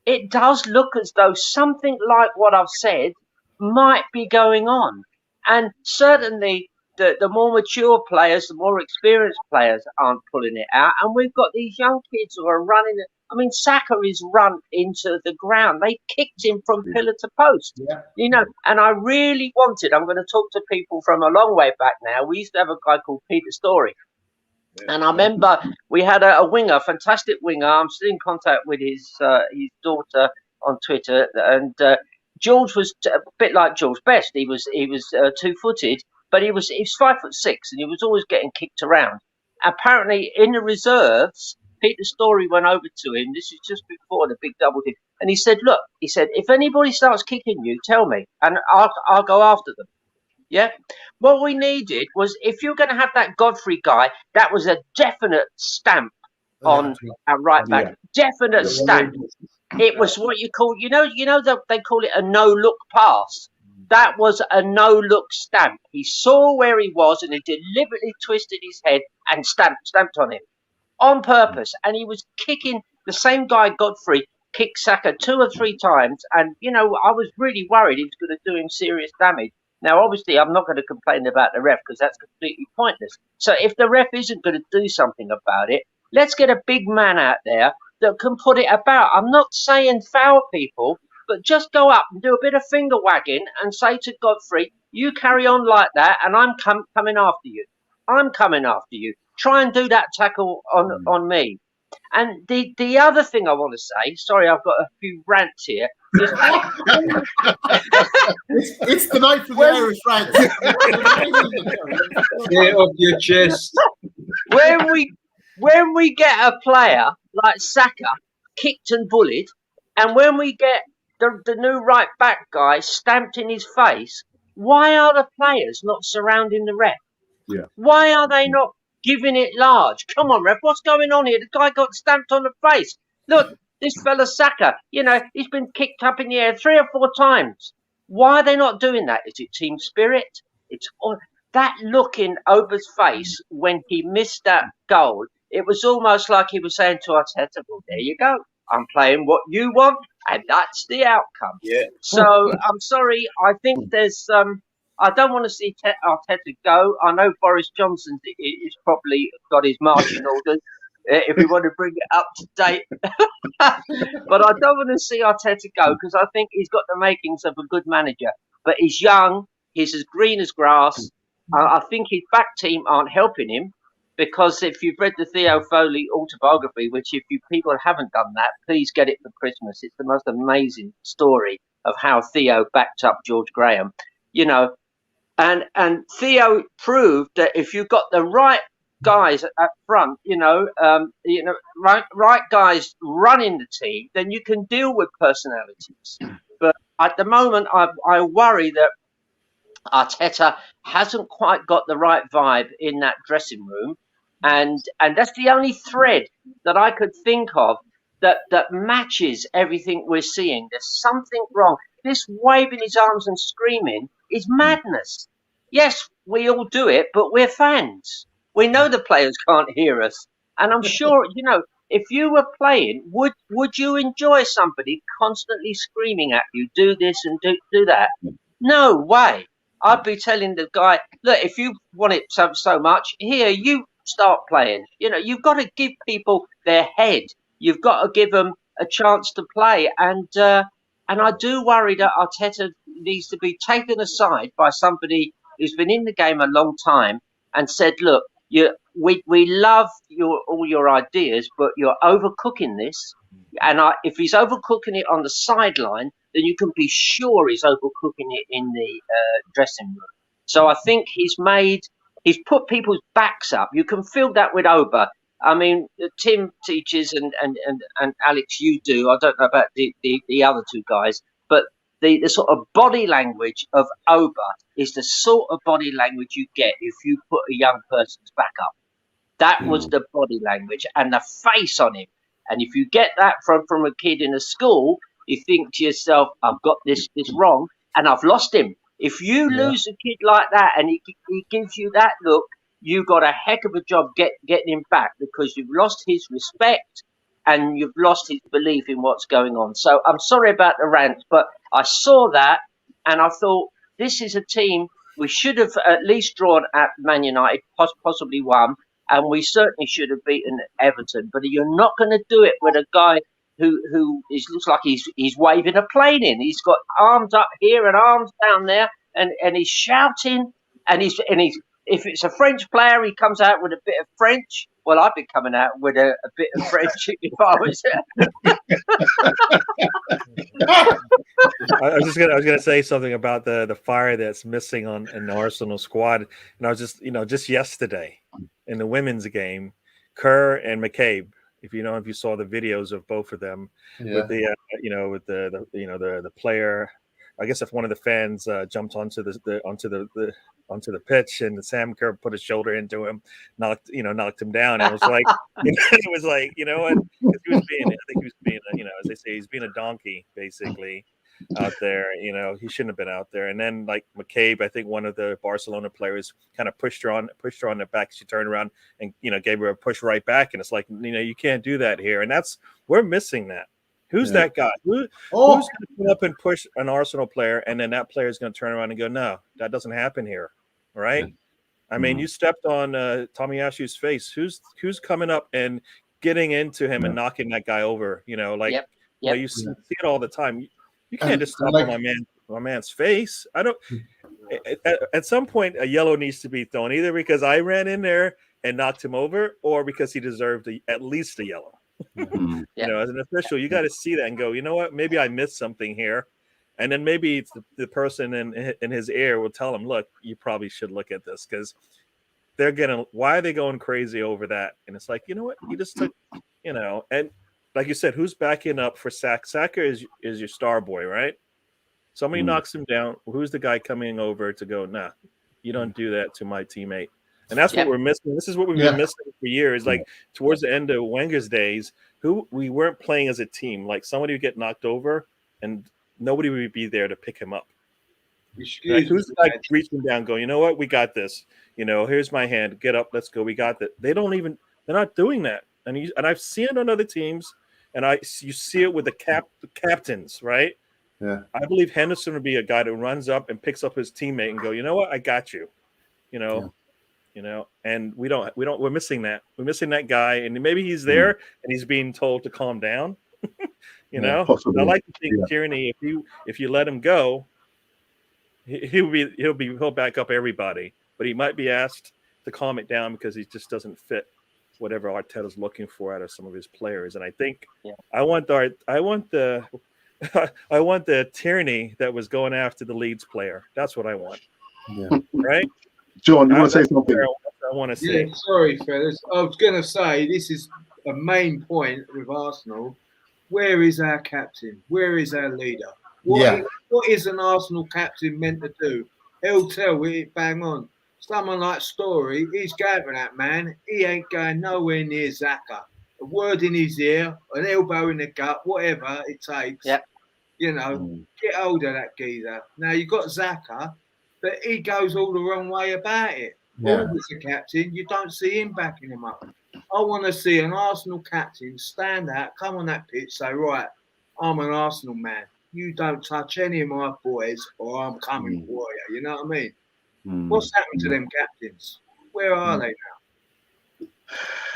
it does look as though something like what I've said might be going on. And certainly the more mature players, the more experienced players aren't pulling it out. And we've got these young kids who are running. I mean, Saka is run into the ground. They kicked him from pillar to post, you know. And I really wanted, I'm going to talk to people from a long way back now. We used to have a guy called Peter Story. And I remember we had a winger, fantastic winger. I'm still in contact with his daughter on Twitter. And George was a bit like George Best. He was 2-footed, but he was 5'6", and he was always getting kicked around. Apparently, in the reserves, Peter Story went over to him. This is just before the big double dip, and he said, "Look," he said, "if anybody starts kicking you, tell me, and I'll go after them." Yeah. What we needed was, if you're going to have that Godfrey guy, that was a definite stamp on our right back. Definite stamp. It was what you call, you know that they call it a no-look pass. That was a no-look stamp. He saw where he was and he deliberately twisted his head and stamped on him on purpose. And he was kicking the same guy, Godfrey, kicked Saka 2 or 3 times. And, you know, I was really worried he was going to do him serious damage. Now, obviously, I'm not going to complain about the ref because that's completely pointless. So if the ref isn't going to do something about it, let's get a big man out there that can put it about. I'm not saying foul people, but just go up and do a bit of finger wagging and say to Godfrey, "You carry on like that and I'm coming after you. I'm coming after you. Try and do that tackle on me." And the other thing I want to say, sorry, I've got a few rants here. It's the night for the Irish rants. Get off your chest. When we get a player like Saka kicked and bullied, and when we get the new right back guy stamped in his face, why are the players not surrounding the ref? Yeah. Why are they not giving it large? Come on, ref, what's going on here? The guy got stamped on the face. Look, this fella Saka, you know, he's been kicked up in the air 3 or 4 times. Why are they not doing that? Is it team spirit? It's all that look in Ober's face when he missed that goal. It was almost like he was saying to Arteta, "Well, there you go. I'm playing what you want, and that's the outcome." Yeah. So I'm sorry. I think there's I don't want to see Arteta go. I know Boris Johnson is probably got his marching orders if we want to bring it up to date. But I don't want to see Arteta go because I think he's got the makings of a good manager. But he's young. He's as green as grass. I think his back team aren't helping him. because if you've read the Theo Foley autobiography, which if you people haven't done that, please get it for Christmas. It's the most amazing story of how Theo backed up George Graham, you know, and Theo proved that if you've got the right guys up front, right guys running the team, then you can deal with personalities. But at the moment, I worry that Arteta hasn't quite got the right vibe in that dressing room, and that's the only thread that I could think of that matches everything we're seeing. There's something wrong. This waving his arms and screaming is madness. Yes, we all do it, but we're fans. We know the players can't hear us, and I'm sure if you were playing, would you enjoy somebody constantly screaming at you, do this and do that? No way. I'd be telling the guy, look, if you want it so much, here, you start playing. You've got to give people their head. You've got to give them a chance to play. And I do worry that Arteta needs to be taken aside by somebody who's been in the game a long time and said, look, we love all your ideas, but you're overcooking this. And if he's overcooking it on the sideline, then you can be sure he's overcooking it in the dressing room. So I think he's put people's backs up. You can feel that with Oba. I mean, Tim teaches and Alex, you do. I don't know about the other two guys, but the sort of body language of Oba is the sort of body language you get if you put a young person's back up. That was the body language and the face on him. And if you get that from a kid in a school, you think to yourself, I've got this wrong and I've lost him. If you lose a kid like that and he gives you that look, you got a heck of a job getting him back, because you've lost his respect and you've lost his belief in what's going on. So I'm sorry about the rant, but I saw that and I thought, this is a team we should have at least drawn at Man United, possibly won. And we certainly should have beaten Everton, but you're not going to do it with a guy who looks like he's waving a plane in. He's got arms up here and arms down there, and he's shouting. And he's if it's a French player, he comes out with a bit of French. Well, I'd be coming out with a bit of French if I was. I was gonna say something about the fire that's missing in the Arsenal squad, and I was just yesterday in the women's game, Kerr and McCabe. If you saw the videos of both of them with the player, I guess if one of the fans jumped onto the pitch and Sam Kerr put his shoulder into him, knocked him down, and it was like it was like he was being as they say, he's being a donkey basically out there. He shouldn't have been out there. And then like McCabe, I think one of the Barcelona players kind of pushed her on the back. She turned around and gave her a push right back. And it's like, you can't do that here. And we're missing that. Who's that guy? Who's going to come up and push an Arsenal player, and then that player is going to turn around and go, no, that doesn't happen here, right? Yeah. I mean, you stepped on Tomiyasu's face. Who's coming up and getting into him and knocking that guy over? You see it all the time. You can't just stop on my man's face. I don't. At some point, a yellow needs to be thrown, either because I ran in there and knocked him over, or because he deserved at least a yellow. As an official, you got to see that and go, you know what? Maybe I missed something here, and then maybe it's the person in his ear will tell him, look, you probably should look at this, because why are they going crazy over that? And it's like, you know what? You just took, and. Like you said, who's backing up for Saka? Saka is your star boy, right? Somebody knocks him down. Who's the guy coming over to go, nah, you don't do that to my teammate? And that's what we're missing. This is what we've been missing for years. Like towards the end of Wenger's days, we weren't playing as a team. Like somebody would get knocked over and nobody would be there to pick him up. Who's the guy reaching down going, you know what, we got this. Here's my hand. Get up, let's go. We got that. They're not doing that. And I've seen it on other teams, and you see it with the captains, right? Yeah. I believe Henderson would be a guy that runs up and picks up his teammate and go, you know what, I got you. And we're missing that. We're missing that guy, and maybe he's there and he's being told to calm down. Possibly. I like to think Tierney, if you let him go, he'll back up everybody, but he might be asked to calm it down because he just doesn't fit whatever Arteta's looking for out of some of his players. And I think I want the I want the tyranny that was going after the Leeds player. That's what I want. Yeah. Right, John, you want to say something? I want to say. Yeah, sorry, fellas. I was going to say this is a main point with Arsenal. Where is our captain? Where is our leader? What is an Arsenal captain meant to do? He'll tell it bang on. Someone like Story, he's going for that man. He ain't going nowhere near Xhaka. A word in his ear, an elbow in the gut, whatever it takes. Yep. You know, get hold of that geezer. Now you've got Xhaka, but he goes all the wrong way about it. Yeah. Always the captain, you don't see him backing him up. I want to see an Arsenal captain stand out, come on that pitch, say, right, I'm an Arsenal man. You don't touch any of my boys or I'm coming for you. You know what I mean? What's happened to them captains? Where are they now?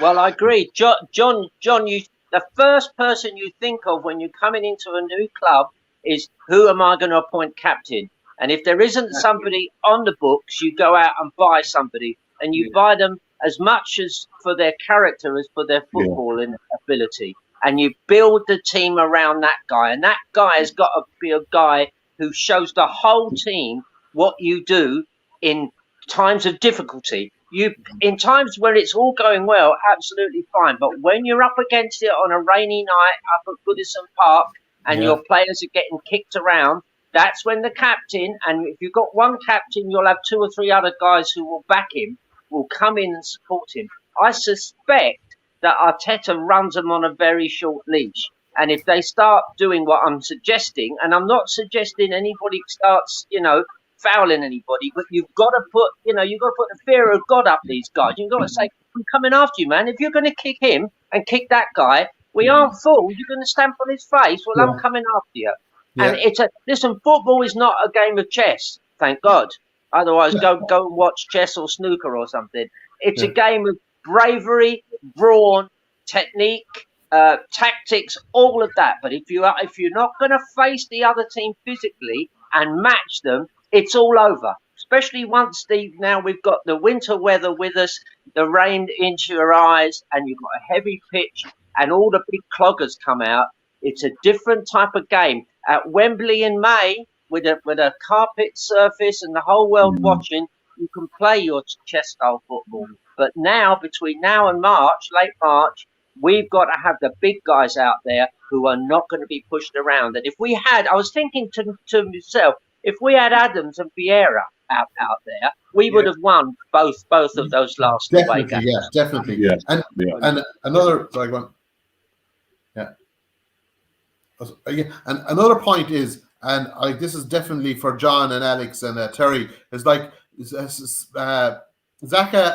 Well, I agree. John, you the first person you think of when you're coming into a new club is who am I going to appoint captain? And if there isn't somebody on the books, you go out and buy somebody, and you buy them as much as for their character as for their footballing ability. And you build the team around that guy. And that guy has got to be a guy who shows the whole team what you do in times of difficulty. In times where it's all going well, absolutely fine. But when you're up against it on a rainy night up at Goodison Park and your players are getting kicked around, that's when the captain, and if you've got one captain, you'll have 2 or 3 other guys who will back him, will come in and support him. I suspect that Arteta runs them on a very short leash. And if they start doing what I'm suggesting, and I'm not suggesting anybody starts, fouling anybody, but you've got to put the fear of God up these guys. You've got to say, I'm coming after you, man. If you're going to kick him and kick that guy, we aren't fools. You're going to stamp on his face. Well, I'm coming after you. And listen, football is not a game of chess, thank God. Otherwise, go and watch chess or snooker or something. It's a game of bravery, brawn, technique, tactics, all of that. But if you're not going to face the other team physically and match them, it's all over. Especially once now we've got the winter weather with us, the rain into your eyes, and you've got a heavy pitch, and all the big cloggers come out. It's a different type of game. At Wembley in May, with a carpet surface and the whole world watching, you can play your chess-style football. But now, between now and March, late March, we've got to have the big guys out there who are not going to be pushed around. And if we had, I was thinking to myself, if we had Adams and Vieira out there, we would have won both of those last away games. Yes, definitely. Yeah. And another, sorry, go on. And another point is, and this is definitely for John and Alex and Terry, is like Xhaka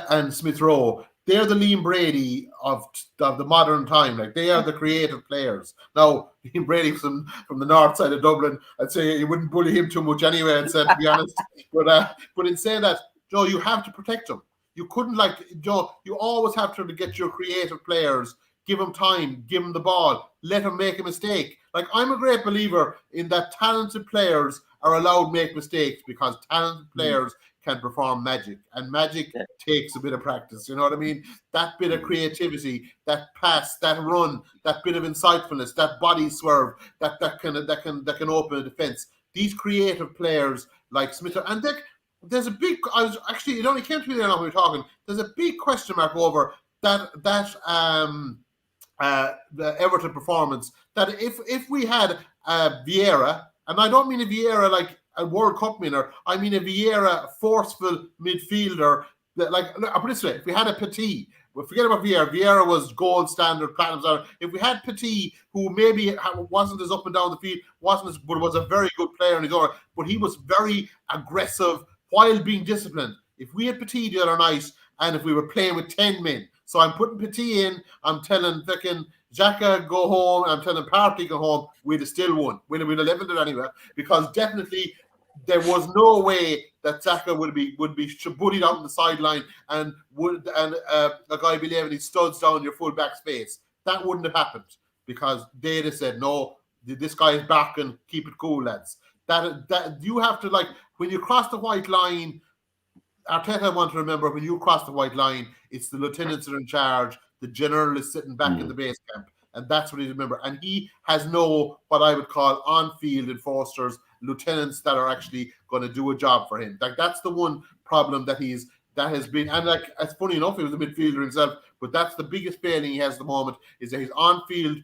and Smith Rowe. They're the Liam Brady of the modern time. Like, they are the creative players. Now, Liam Brady from the north side of Dublin, I'd say you wouldn't bully him too much anyway, I'd say, to be honest. But in saying that, Joe, you have to protect them. You couldn't, Joe, you always have to get your creative players, give them time, give them the ball, let them make a mistake. Like, I'm a great believer in that talented players are allowed to make mistakes, because talented players can perform magic, and magic takes a bit of practice. You know what I mean? That bit of creativity, that pass, that run, that bit of insightfulness, that body swerve, that can open a defense. These creative players like Smith and Dick, there's a big. It only came to me there now when we were talking. There's a big question mark over that the Everton performance. That if we had Vieira, and I don't mean a Vieira like a World Cup winner, I mean a Vieira forceful midfielder. That, like, I put it this way: if we had a Petit, forget about Vieira. Vieira was gold standard, platinum standard. If we had Petit, who maybe wasn't as up and down the field, but was a very good player in his own, but he was very aggressive while being disciplined. If we had Petit the other night, and if we were playing with 10 men, so I'm putting Petit in, I'm telling fucking Xhaka go home, I'm telling Partey go home, we'd have still won. We'd have leveled it anyway, because definitely there was no way that Xhaka would be bullied out on the sideline and a guy be leaving his studs down your full back space. That wouldn't have happened, because they'd have said, no, this guy is back and keep it cool, lads. That you have to, like, when you cross the white line, Arteta want to remember when you cross the white line, it's the lieutenants that are in charge, the general is sitting back in the base camp, and that's what he remember. And he has no what I would call on-field enforcers, lieutenants that are actually going to do a job for him. Like that's the one problem that has been, and like it's funny enough, he was a midfielder himself, but that's the biggest failing he has at the moment is that his on-field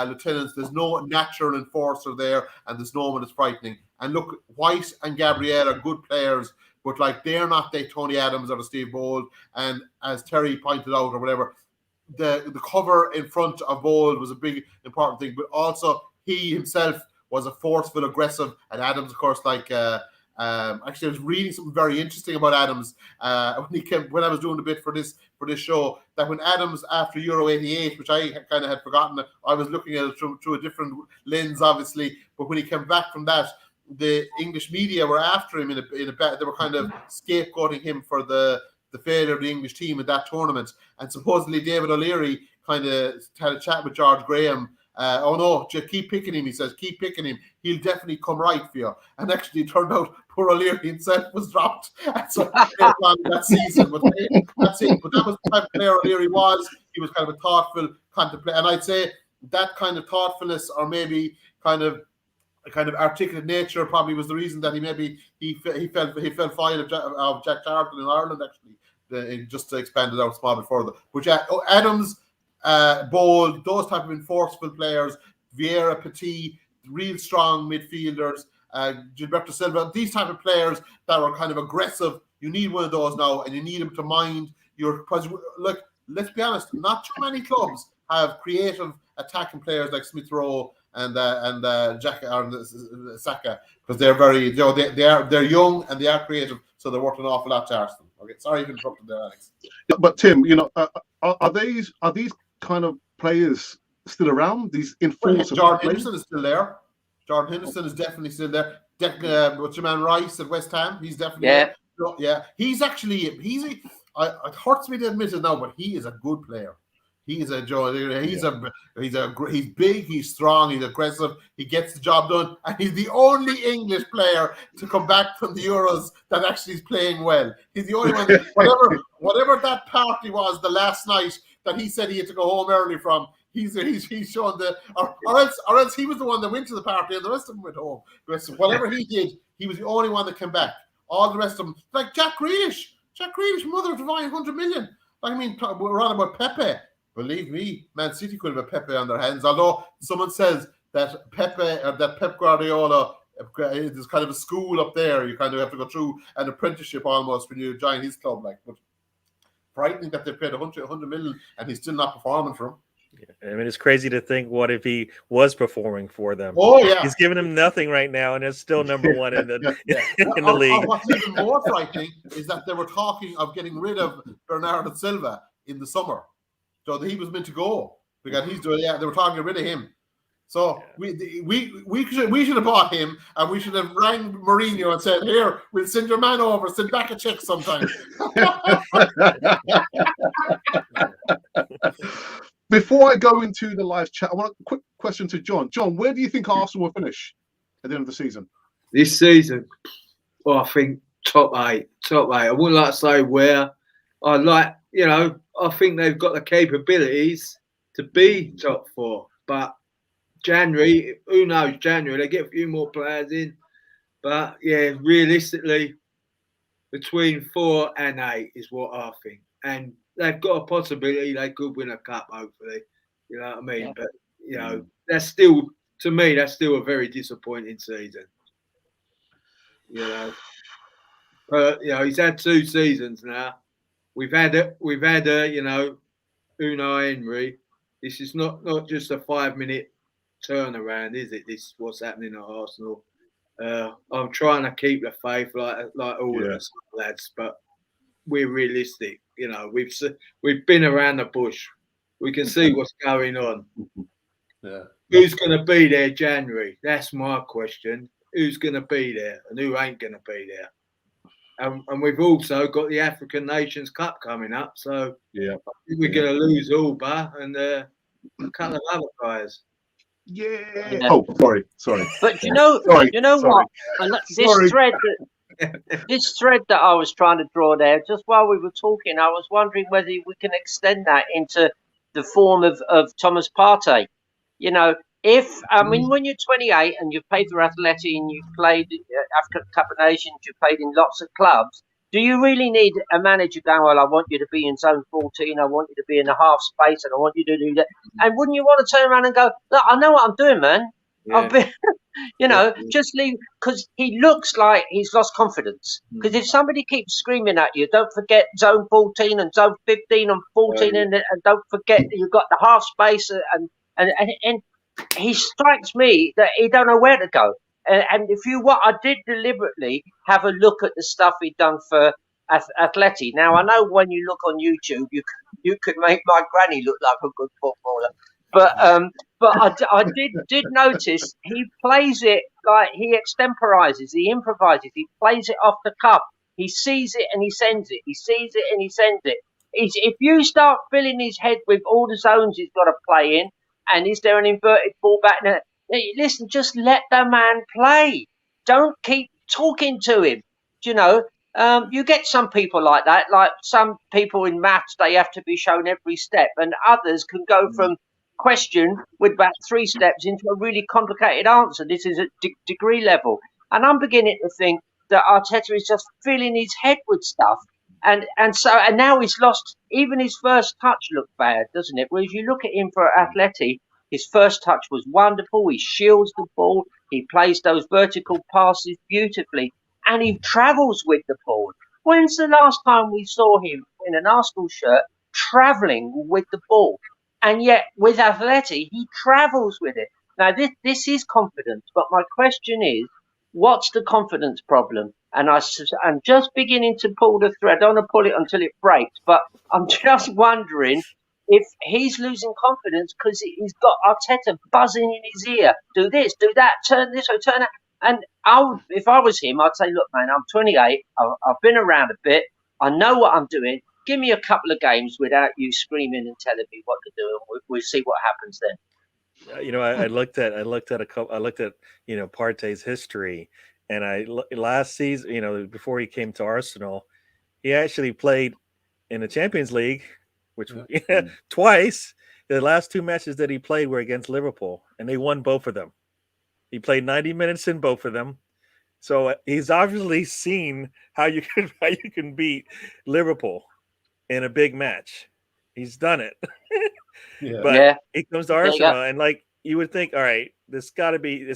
lieutenants. There's no natural enforcer there, and there's no one that's frightening. And look, White and Gabriel are good players, but like they're not the Tony Adams or the Steve Bold. And as Terry pointed out or whatever, the cover in front of Bold was a big important thing, but also he himself was a forceful, aggressive, and Adams, of course, like actually I was reading something very interesting about Adams when I was doing a bit for this show, that when Adams after Euro 88, which I kind of had forgotten, I was looking at it through a different lens, obviously, but when he came back from that, the English media were after him in a they were kind of scapegoating him for the failure of the English team in that tournament. And supposedly David O'Leary kind of had a chat with George Graham. Oh no, just keep picking him, he says, keep picking him. He'll definitely come right for you. And actually it turned out poor O'Leary himself was dropped at some that season. But that's it. But that was the type of player O'Leary was. He was kind of a thoughtful contemplator. And I'd say that kind of thoughtfulness, or maybe kind of articulate nature, probably was the reason that he fell foul of Jack Charlton in Ireland, actually, just to expand it out small bit further. But Adams, Bold, those type of enforceable players, Vieira, Petit, real strong midfielders, Gilberto Silva, these type of players that are kind of aggressive. You need one of those now, and you need them to mind your. Look, let's be honest, not too many clubs have creative attacking players like Smith Rowe and Jack or Saka, because they're very, they're young and they are creative, so they're worth an awful lot to Arsenal. Okay, sorry to interrupt there, Alex. But Tim, are these kind of players still around? These enforcers? Jordan Henderson is still there. Jordan Henderson is definitely still there. What's your man Rice at West Ham? He's definitely there. So, yeah. He's actually it hurts me to admit it now, but he is a good player. He's a joy. He's big. He's strong. He's aggressive. He gets the job done, and he's the only English player to come back from the Euros that actually is playing well. He's the only one. Whatever that party was the last night that he said he had to go home early from. He's shown or else he was the one that went to the party and the rest of them went home. Whatever he did, he was the only one that came back. All the rest of them, like Jack Grealish, mother of divine, 100 million. I mean, we're on about Pepe. Believe me, Man City could have a Pepe on their hands. Although someone says that Pep Guardiola, there's kind of a school up there. You kind of have to go through an apprenticeship almost when you join his club. But frightening that they paid 100 million and he's still not performing for him. Yeah. I mean, it's crazy to think what if he was performing for them. Oh yeah, he's giving them nothing right now, and it's still number one in the in the league. What's even more frightening is that they were talking of getting rid of Bernardo Silva in the summer. So he was meant to go because they were talking rid of him. So we should have bought him, and we should have rang Mourinho and said, "Here, we'll send your man over. Send back a check sometime." Before I go into the live chat, I want a quick question to John. John, where do you think Arsenal will finish at the end of the season? This season, I think top eight. I wouldn't like to say where. I think they've got the capabilities to be top four. But January, who knows? January, they get a few more players in. But yeah, realistically, between 4 and 8 is what I think. And they've got a possibility they could win a cup, hopefully. You know what I mean? Yeah. But, that's still, to me, that's still a very disappointing season. But, he's had 2 seasons now. We've had Unai Emery. This is not just a 5-minute turnaround, is it? This is what's happening at Arsenal. I'm trying to keep the faith like all of us lads, but we're realistic. We've been around the bush. We can see what's going on. Yeah. Who's going to be there January? That's my question. Who's going to be there and who ain't going to be there? And we've also got the African Nations Cup coming up, so I think we're going to lose Alba and a couple of other guys. Yeah. Oh, sorry. But you know what? This thread that I was trying to draw there, just while we were talking, I was wondering whether we can extend that into the form of Thomas Partey. You know, when you're 28 and you've played for Atleti and you've played African Cup of Nations, you've played in lots of clubs, do you really need a manager going, well, I want you to be in zone 14, I want you to be in the half space, and I want you to do that? And wouldn't you want to turn around and go, look, I know what I'm doing, man. I've been, just leave, because he looks like he's lost confidence. Because if somebody keeps screaming at you, don't forget zone 14 and zone 15 and 14, and don't forget that you've got the half space, and he strikes me that he don't know where to go. And I did deliberately have a look at the stuff he'd done for Atleti. Now, I know when you look on YouTube, you could make my granny look like a good footballer. But I did notice he plays it like he extemporizes, he improvises, he plays it off the cuff. He sees it and he sends it. He sees it and he sends it. If you start filling his head with all the zones he's got to play in, and is there an inverted ball back? Listen, just let the man play. Don't keep talking to him. You get some people like that. Like some people in maths, they have to be shown every step, and others can go from question with about 3 steps into a really complicated answer. This is at degree level, and I'm beginning to think that Arteta is just filling his head with stuff, and now he's lost. Even his first touch looked bad, doesn't it? Whereas you look at him for Atleti, his first touch was wonderful. He shields the ball, he plays those vertical passes beautifully, and he travels with the ball. When's the last time we saw him in an Arsenal shirt travelling with the ball? And yet, with Atleti, he travels with it. Now, this is confidence, but my question is, what's the confidence problem? And I'm just beginning to pull the thread. I don't want to pull it until it breaks, but I'm just wondering if he's losing confidence because he's got Arteta buzzing in his ear. Do this, do that, turn this or turn that. And if I was him, I'd say, look, man, I'm 28. I've been around a bit. I know what I'm doing. Give me a couple of games without you screaming and telling me what to do, and we'll see what happens then. I looked at Partey's history, and last season, before he came to Arsenal, he actually played in the Champions League, which twice. The last 2 matches that he played were against Liverpool, and they won both of them. He played 90 minutes in both of them. So he's obviously seen how you can beat Liverpool in a big match. He's done it. But he comes to Arsenal, and you would think, all right, there's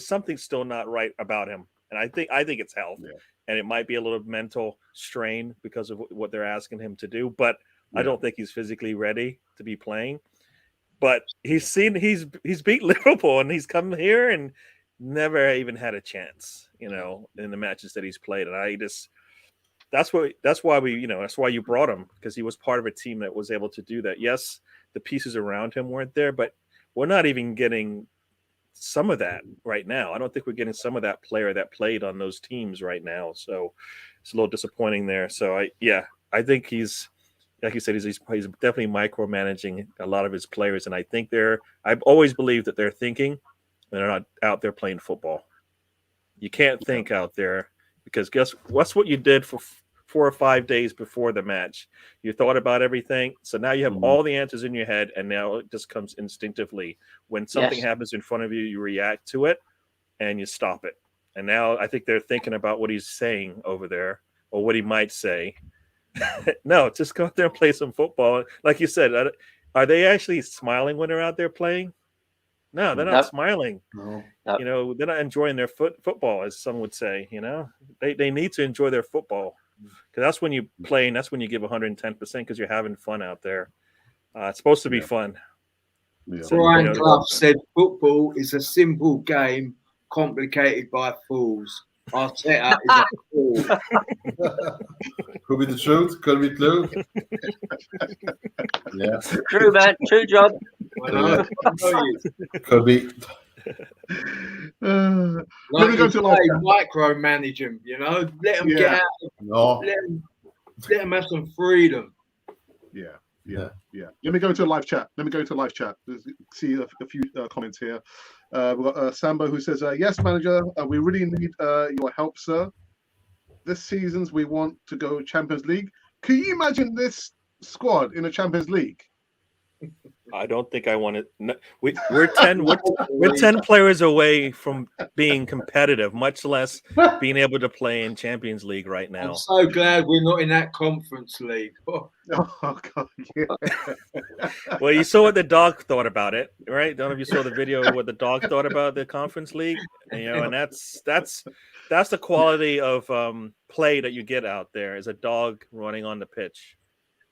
something still not right about him. And I think it's health. Yeah. And it might be a little mental strain because of what they're asking him to do. But I don't think he's physically ready to be playing. But he's beat Liverpool, and he's come here and never even had a chance, in the matches that he's played. And that's why you brought him, because he was part of a team that was able to do that. Yes, the pieces around him weren't there, but we're not even getting some of that right now. I don't think we're getting some of that player that played on those teams right now. So it's a little disappointing there. So I think he's, like you said, he's definitely micromanaging a lot of his players. And I think I've always believed that they're thinking, and they're not out there playing football. You can't think out there, because guess what you did for 4 or 5 days before the match? You thought about everything. So now you have all the answers in your head, and now it just comes instinctively. When something happens in front of you, you react to it and you stop it. And now I think they're thinking about what he's saying over there, or what he might say. No, just go out there and play some football. Like you said, are they actually smiling when they're out there playing? No, they're not smiling. No. They're not enjoying their football, as some would say. They need to enjoy their football, because that's when you play, and that's when you give 110%, because you're having fun out there. It's supposed to be fun. Yeah. So, Brian Clough said football is a simple game complicated by fools. Arteta is a fool. Could be the truth, could be true. Yeah. True, man. True, John. Could be. Let me go to micromanage him, let them get out. Let them have some freedom. Yeah. Let me go to live chat. See a few comments here. We've got Sambo who says, yes, manager, we really need your help, sir. this season's we want to go Champions League. Can you imagine this squad in a Champions League? I don't think I want to. No, we're 10 players away from being competitive, much less being able to play in Champions League right now. I'm so glad we're not in that Conference League. Oh God, yeah. Well, you saw what the dog thought about it, right? Don't know if you saw the video of what the dog thought about the Conference League, and that's the quality of play that you get out there is a dog running on the pitch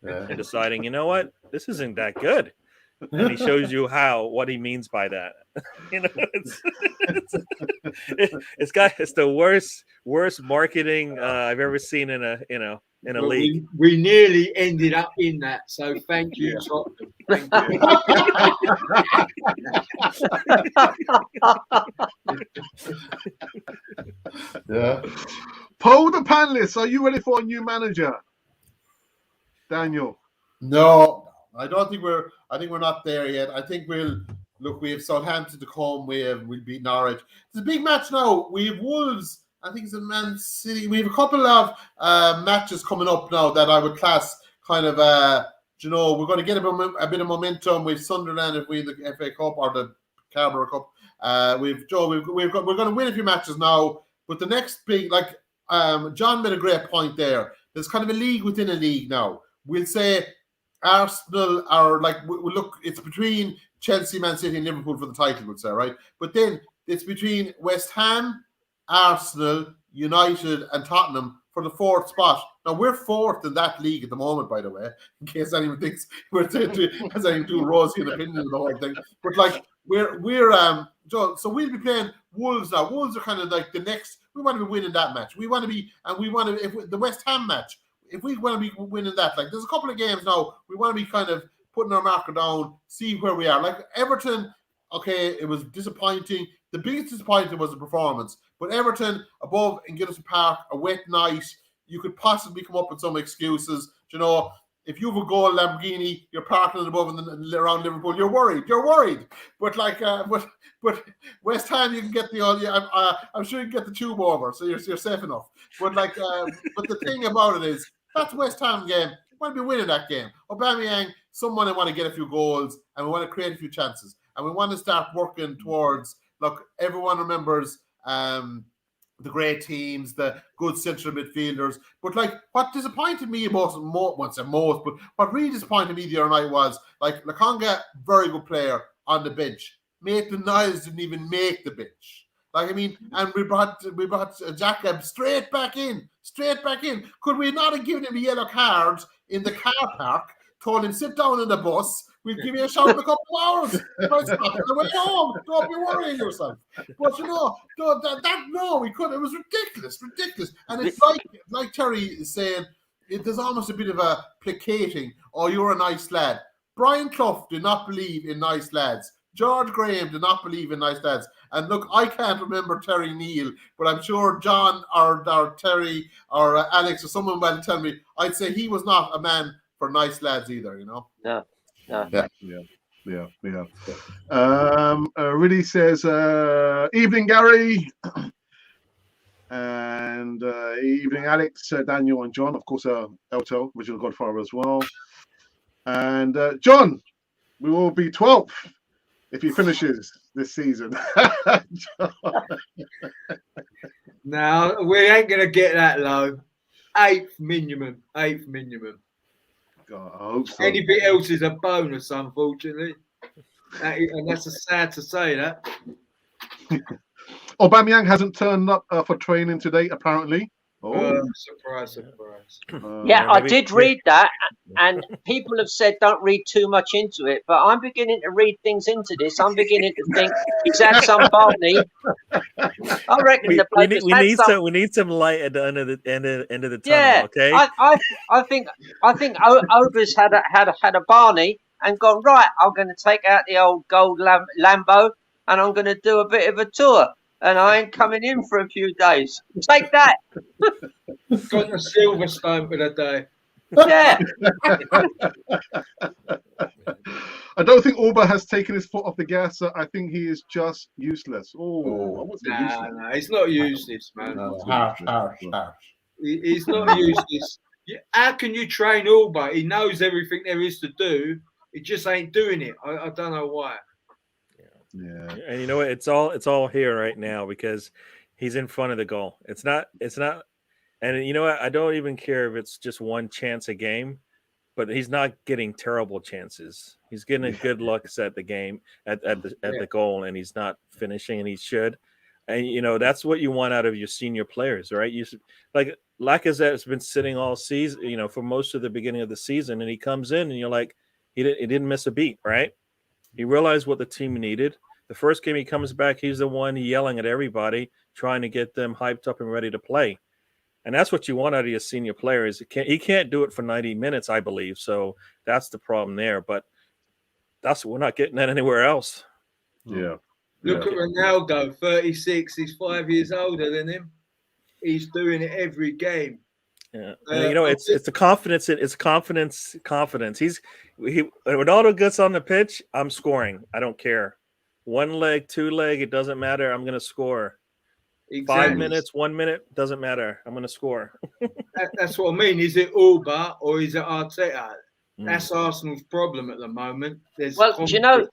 and deciding, you know what, this isn't that good. And he shows you what he means by that. It's the worst marketing I've ever seen in a league. We nearly ended up in that, so thank you, Tottenham. Thank you. Yeah. Poll the panelists. Are you ready for a new manager, Daniel? No, I don't think we're. I think we're not there yet. I think we have Southampton to come. We'll beat Norwich. It's a big match now. We have Wolves. I think it's in Man City. We have a couple of matches coming up now that I would class kind of. We're going to get a bit of momentum with Sunderland if we win the FA Cup or the Carabao Cup. We're going to win a few matches now. But the next big, John made a great point there. There's kind of a league within a league now. We'll say Arsenal are look, it's between Chelsea, Man City, and Liverpool for the title, we'll say, right? But then it's between West Ham, Arsenal, United, and Tottenham for the fourth spot. Now, we're fourth in that league at the moment, by the way, in case anyone thinks we're has anything too rosy an opinion of the whole thing. But so we'll be playing Wolves now. Wolves are kind of like the next. We want to be winning that match. We want to be, and we want to the West Ham match. If we want to be winning that, there's a couple of games now, we want to be kind of putting our marker down, see where we are. Like Everton, okay, it was disappointing. The biggest disappointment was the performance. But Everton above in Goodison Park, a wet night, you could possibly come up with some excuses. If you have a goal Lamborghini, you're parking it above around Liverpool, you're worried. But but West Ham, you can get I'm sure you can get the tube over, so you're safe enough. But but the thing about it is, that's a West Ham game. We want to be winning that game. Aubameyang, someone want to get a few goals, and we want to create a few chances, and we want to start working towards. Look, everyone remembers the great teams, the good central midfielders. But what disappointed me but what really disappointed me the other night was Lokonga, very good player on the bench. Maitland-Niles didn't even make the bench. And we brought Jacob straight back in. Could we not have given him a yellow card in the car park, told him sit down in the bus, we'll give you a shout in a couple of hours. Right, stop on the way home. Don't be worrying yourself. But we couldn't. It was ridiculous. And it's like Terry is saying, there's almost a bit of a placating. Oh, you're a nice lad. Brian Clough did not believe in nice lads. George Graham did not believe in nice lads. And look, I can't remember Terry Neal, but I'm sure John or Terry or Alex or someone will tell me. I'd say he was not a man for nice lads either. No. Yeah. Really says, evening, Gary. And evening, Alex, Daniel, and John. Of course, Elto, Original Godfather as well. And John, we will be 12th if he finishes this season. No, we ain't going to get that low. Eighth minimum. God, I hope so. Anything else is a bonus, unfortunately. And that's sad to say that. Aubameyang hasn't turned up for training today, apparently. Surprise. I did read that, and people have said don't read too much into it, but I'm beginning to read things into this. I'm beginning to think he's had some Barney. I reckon we need some light at the end of the tunnel. Yeah, okay. I think Ober's had a Barney and gone right. I'm going to take out the old gold Lambo and I'm going to do a bit of a tour. And I ain't coming in for a few days. Take that. Got a Silverstone for the day. Yeah. I don't think Auber has taken his foot off the gas. I think he is just useless. No, he's not useless, man. Harsh. He's not useless. How can you train Alba? He knows everything there is to do. He just ain't doing it. I don't know why. Yeah. And you know what? It's all here right now because he's in front of the goal. It's not. And you know what? I don't even care if it's just one chance a game, but he's not getting terrible chances. He's getting a good looks at the game at the goal, and he's not finishing, and he should. And you know that's what you want out of your senior players, right? You should, like Lacazette has been sitting all season, you know, for most of the beginning of the season, and he comes in, and you're like, he didn't miss a beat, right? He realized what the team needed. The first game he comes back, he's the one yelling at everybody, trying to get them hyped up and ready to play. And that's what you want out of your senior players. He can't do it for 90 minutes, I believe. So that's the problem there. But we're not getting that anywhere else. Yeah. Look at Ronaldo, 36. He's 5 years older than him. He's doing it every game. Yeah, you know, it's the confidence. It's confidence. When Ronaldo gets on the pitch, I'm scoring. I don't care. 1 leg, 2 leg, it doesn't matter. I'm going to score. Exactly. 5 minutes, 1 minute, doesn't matter. I'm going to score. That's what I mean. Is it Alba or is it Arteta? That's Arsenal's problem at the moment. Do you know,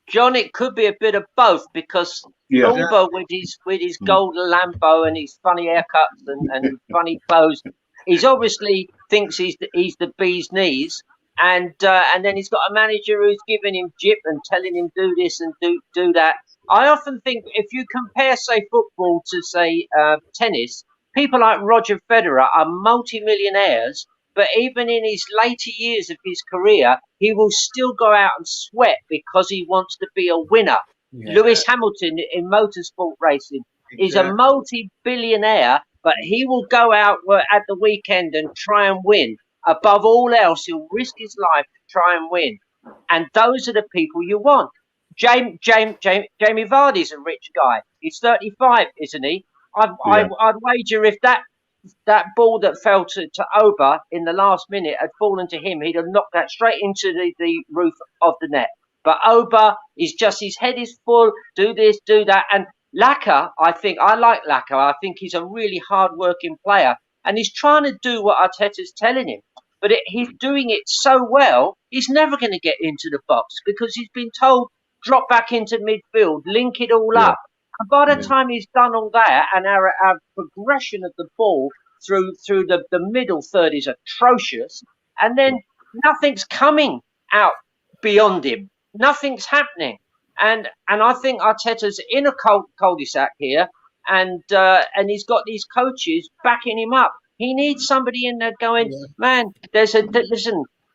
John, it could be a bit of both because Alba with his golden Lambo and his funny haircuts and funny clothes, he's obviously thinks he's the bee's knees, and then he's got a manager who's giving him jip and telling him do this and do that. I often think if you compare, say, football to, say, tennis, people like Roger Federer are multi-millionaires, but even in his later years of his career, he will still go out and sweat because he wants to be a winner. Yeah. Lewis Hamilton in motorsport racing is a multi-billionaire, but he will go out at the weekend and try and win. Above all else, he'll risk his life to try and win. And those are the people you want. Jamie Vardy's a rich guy. He's 35, isn't he? I'd wager if that ball that fell to Oba in the last minute had fallen to him, he'd have knocked that straight into the roof of the net. But Oba is just, his head is full, do this, do that. And Laka, I like Laka. I think he's a really hard-working player. And he's trying to do what Arteta's telling him. But he's doing it so well, he's never going to get into the box because he's been told, drop back into midfield, link it all up. And by the time he's done all that, and our progression of the ball through the middle third is atrocious, and then nothing's coming out beyond him. Nothing's happening. And I think Arteta's in a cul-de-sac here, and he's got these coaches backing him up. He needs somebody in there going, man, listen,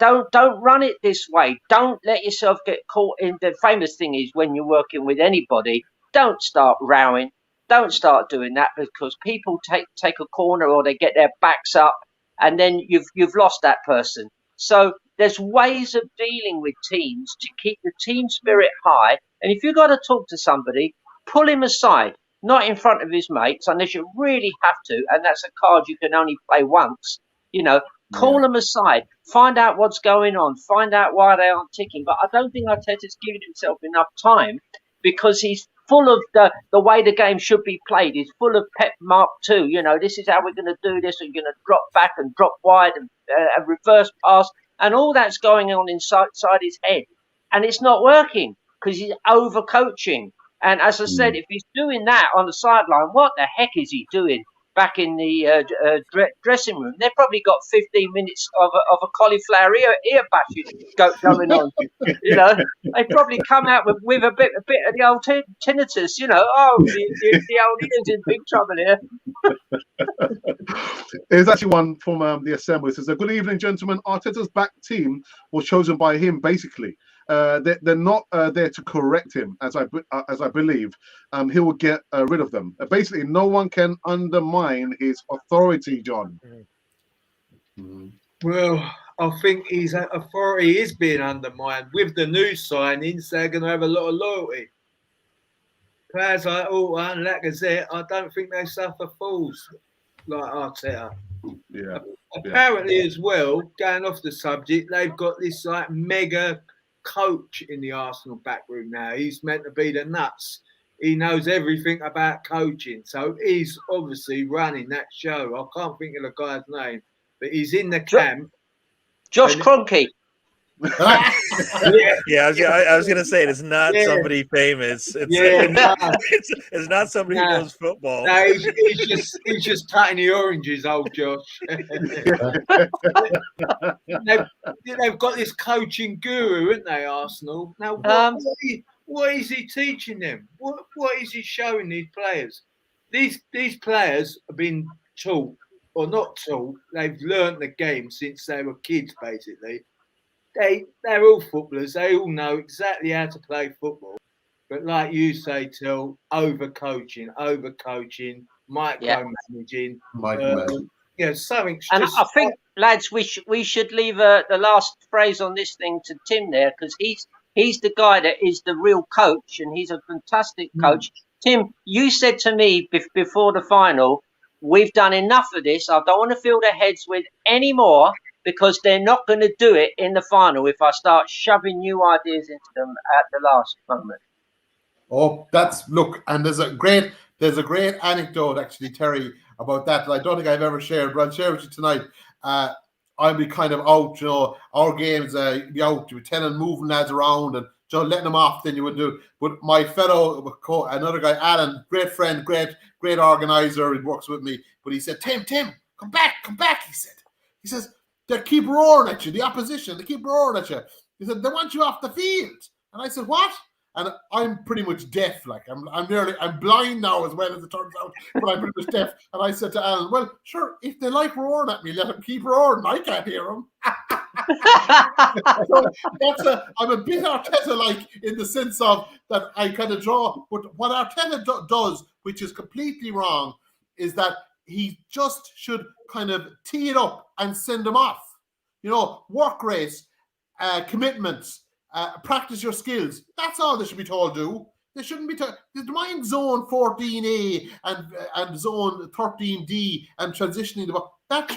don't run it this way. Don't let yourself get caught in. The famous thing is when you're working with anybody, don't start rowing. Don't start doing that because people take a corner or they get their backs up and then you've lost that person. So there's ways of dealing with teams to keep the team spirit high. And if you've got to talk to somebody, pull him aside, not in front of his mates unless you really have to. And that's a card you can only play once, Call them aside, find out what's going on, find out why they aren't ticking. But I don't think Arteta's given himself enough time because he's full of the way the game should be played. He's full of Pep Mark II. This is how we're going to do this. We're going to drop back and drop wide and reverse pass. And all that's going on inside his head. And it's not working because he's over-coaching. And as I said, if he's doing that on the sideline, what the heck is he doing back in the dressing room? They've probably got 15 minutes of a cauliflower ear bashing going on. They probably come out with a bit of the old tinnitus. The old Ian's in big trouble here. There's actually one from the Assembly. It says, "Good evening, gentlemen. Arteta's back team was chosen by him, basically. They're not there to correct him, as I believe. He will get rid of them. Basically, no one can undermine his authority, John." Well, I think his authority is being undermined with the new signings. They're going to have a lot of loyalty. Players like Alba and Lacazette, I don't think they suffer fools like Arteta. Yeah. Apparently, as well, going off the subject, they've got this mega coach in the Arsenal back room now. He's meant to be the nuts. he knows everything about coaching. So he's obviously running that show. I can't think of the guy's name, but he's in the camp. Josh Kroenke. Yeah, I was gonna say it's not somebody famous. It's not somebody who knows football. No, he's just cutting the oranges, old Josh. They've got this coaching guru, haven't they, Arsenal? Now, what is he teaching them? What is he showing these players? These players have been taught, or not taught. They've learnt the game since they were kids, basically. They're all footballers. They all know exactly how to play football. But like you say, Till, overcoaching, micromanaging. Something's and just... I think, lads, we should leave the last phrase on this thing to Tim there, because he's the guy that is the real coach, and he's a fantastic coach. Tim, you said to me before the final, we've done enough of this. I don't want to fill their heads with any more, because they're not going to do it in the final if I start shoving new ideas into them at the last moment. Oh, and there's a great anecdote actually, Terry, about that I don't think I've ever shared, but I'll share with you tonight. I'll be kind of out, our games, be out, you were telling moving lads around and letting them off than you would do. But my fellow, another guy, Alan, great friend, great organizer, he works with me, but he said, Tim, come back, he says, they keep roaring at you, the opposition, they keep roaring at you. He said, they want you off the field. And I said, what? And I'm pretty much deaf, like I'm blind now as well, as it turns out, but I'm pretty much deaf. And I said to Alan, well, sure, if they like roaring at me, let them keep roaring. I can't hear them. So I'm a bit Arteta-like in the sense of that I kind of draw. But what Arteta does, which is completely wrong, is that he just should kind of tee it up and send them off. Work race, commitments, practice your skills. That's all they should be told to do. They shouldn't be told. Mind zone 14A and zone 13D and transitioning the ball. That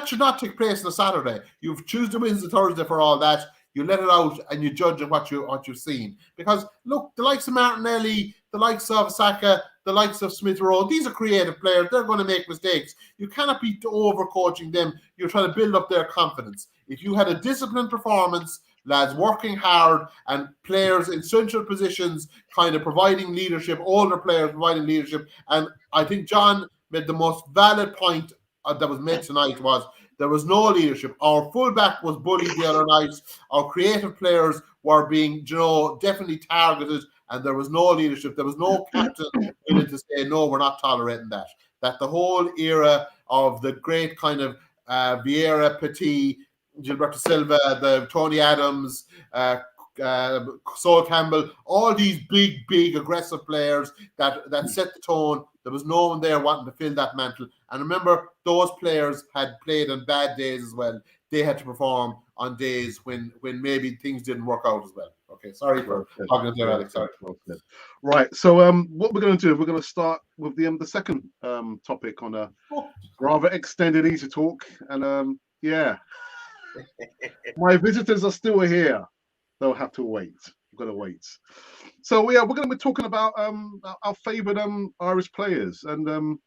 should not take place on a Saturday. You've Tuesday, Wednesday, Thursday for all that. You let it out and you judge on what you've seen. Because look, the likes of Martinelli, the likes of Saka, the likes of Smith Rowe, these are creative players. They're going to make mistakes. You cannot be overcoaching them. You're trying to build up their confidence. If you had a disciplined performance, lads working hard, and players in central positions kind of providing leadership, older players providing leadership, and I think John made the most valid point that was made tonight was there was no leadership. Our fullback was bullied the other night. Our creative players were being, definitely targeted, and there was no leadership. There was no captain willing to say, no, we're not tolerating that. That the whole era of the great kind of Vieira, Petit, Gilberto Silva, the Tony Adams, Sol Campbell, all these big aggressive players that set the tone. There was no one there wanting to fill that mantle. And remember, those players had played on bad days as well. They had to perform on days when maybe things didn't work out as well. Okay, sorry for talking to Alex. Sorry. Right. So what we're going to do, we're going to start with the second topic on a rather extended Easy Talk. And my visitors are still here. They'll have to wait. We've got to wait. So we're going to be talking about our favourite Irish players. And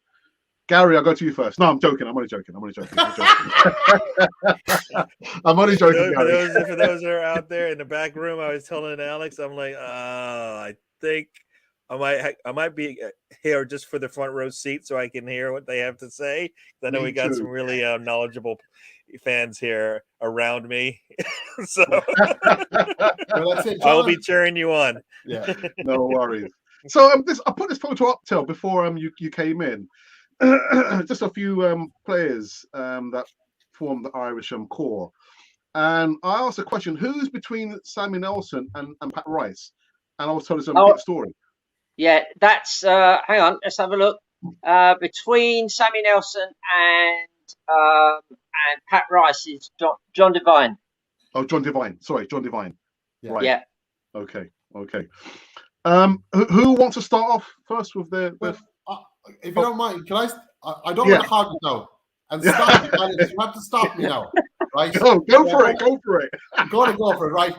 Gary, I'll go to you first. No, I'm joking. I'm only joking. I'm only joking, Gary. For those that are out there in the back room, I was telling Alex, I'm like, I think I might be here just for the front row seat so I can hear what they have to say. I know we got some really knowledgeable fans here around me, so I'll be cheering you on. Yeah, no worries. So I put this photo up till before you came in. Just a few players that form the Irish core, and I asked a question: who's between Sammy Nelson and Pat Rice? And I was told some story. Yeah, that's hang on, let's have a look. Between Sammy Nelson and Pat Rice is John Devine. Oh, John Devine. Sorry, John Devine. Yeah. Right. Yeah. Okay. Who wants to start off first with the? If you don't mind, can I don't want to hog it now. And stop me, Alex. You have to stop me now. Right? Go for it. I'm going to go for it, right?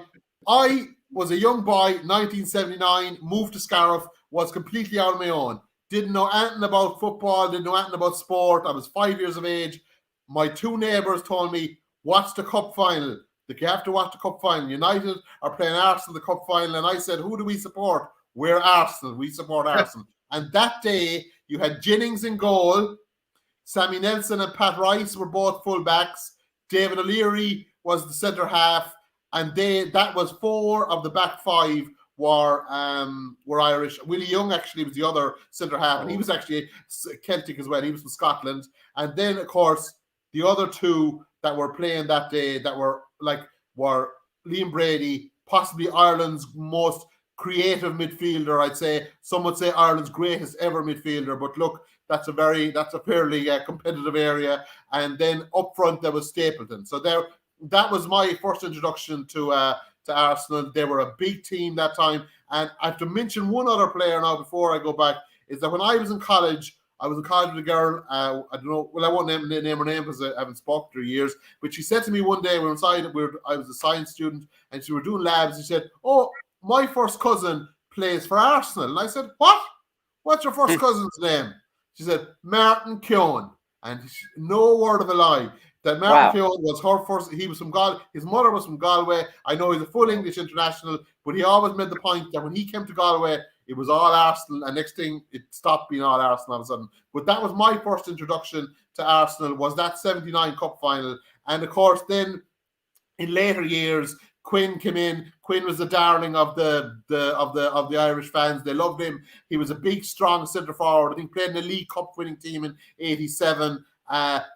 was a young boy, 1979, moved to Scariff, was completely out on my own. Didn't know anything about football, didn't know anything about sport. I was 5 years of age. My two neighbours told me, watch the cup final. You have to watch the cup final. United are playing Arsenal the cup final. And I said, who do we support? We're Arsenal. We support Arsenal. And that day, you had Jennings in goal. Sammy Nelson and Pat Rice were both full-backs. David O'Leary was the centre half. And that was 4 of the back 5 were Irish. Willie Young actually was the other centre half, and he was actually Celtic as well. He was from Scotland. And then, of course, the other 2 that were playing that day that were Liam Brady, possibly Ireland's most creative midfielder, I'd say. Some would say Ireland's greatest ever midfielder. But look, that's a fairly competitive area. And then up front there was Stapleton. So that was my first introduction to Arsenal. They were a big team that time. And I have to mention one other player now before I go back, is that when I was in college with a girl, I don't know, well, I won't name her name because I haven't spoken to her years, but she said to me one day, we were inside, I was a science student, and we were doing labs, she said, oh, my first cousin plays for Arsenal. And I said, what? What's your first cousin's name? She said, Martin Keown. And no word of a lie. That Martin Keown was her first. He was from Galway. His mother was from Galway. I know he's a full English international, but he always made the point that when he came to Galway, it was all Arsenal, and next thing it stopped being all Arsenal all of a sudden. But that was my first introduction to Arsenal, was that 79 Cup final. And of course, then in later years, Quinn came in. Quinn was the darling of the Irish fans. They loved him. He was a big, strong centre forward. I think played in a League Cup winning team in '87.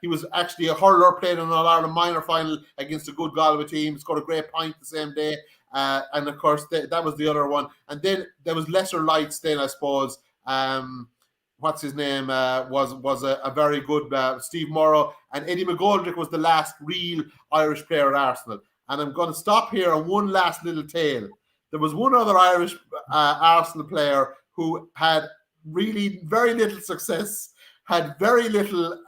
He was actually a hurler, played in an All-Ireland minor final against a good Galway team. Scored a great point the same day. And of course, that was the other one. And then there was lesser lights then, I suppose. What's his name? Was a very good Steve Morrow. And Eddie McGoldrick was the last real Irish player at Arsenal. And I'm going to stop here on one last little tale. There was one other Irish Arsenal player who had really very little success, had very little,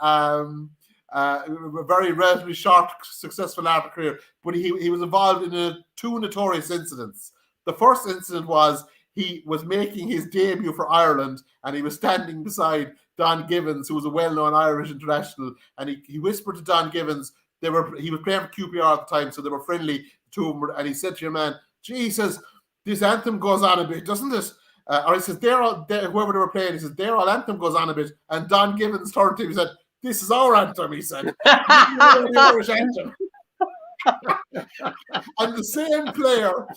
very relatively short, successful art career, but he was involved in 2 notorious incidents. The first incident was he was making his debut for Ireland, and he was standing beside Don Givens, who was a well-known Irish international, and he whispered to Don Givens. He was playing for QPR at the time, so they were friendly to him, and he said to your man, Jesus, this anthem goes on a bit, doesn't it? Or he says, whoever they were playing, he says, their all anthem goes on a bit. And Don Givens turned to him and said, this is our anthem, he said. The Irish anthem. And the same player,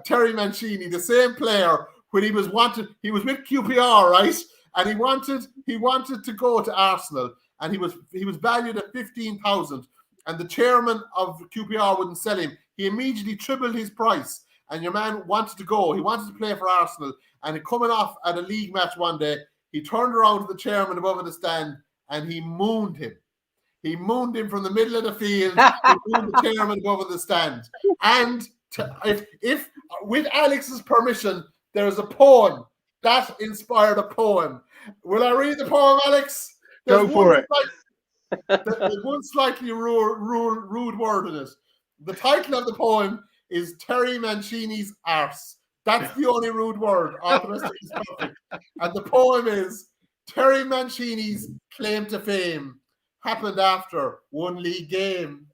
Terry Mancini, the same player, when he was with QPR, right? And he wanted to go to Arsenal, and he was valued at 15,000. And the chairman of QPR wouldn't sell him. He immediately tripled his price. And your man wanted to go. He wanted to play for Arsenal. And coming off at a league match one day, he turned around to the chairman above in the stand and he mooned him. He mooned him from the middle of the field. He mooned the chairman above in the stand. And if with Alex's permission, there is a poem that inspired a poem. Will I read the poem, Alex? Go for it. There's one slightly rude word in it. The title of the poem is Terry Mancini's arse. That's the only rude word. All the rest of it is perfect. And the poem is Terry Mancini's claim to fame happened after one league game.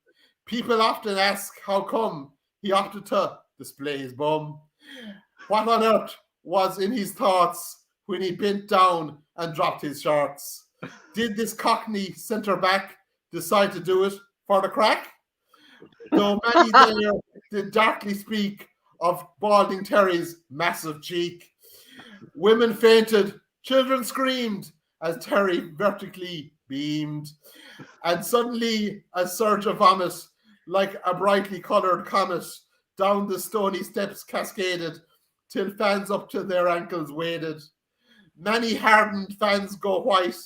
People often ask how come he opted to display his bum. What on earth was in his thoughts when he bent down and dropped his shorts? Did this Cockney centre back decide to do it for the crack? Though many there did darkly speak of balding Terry's massive cheek. Women fainted, children screamed as Terry vertically beamed. And suddenly a surge of vomit, like a brightly coloured comet, down the stony steps cascaded, till fans up to their ankles waded. Many hardened fans go white,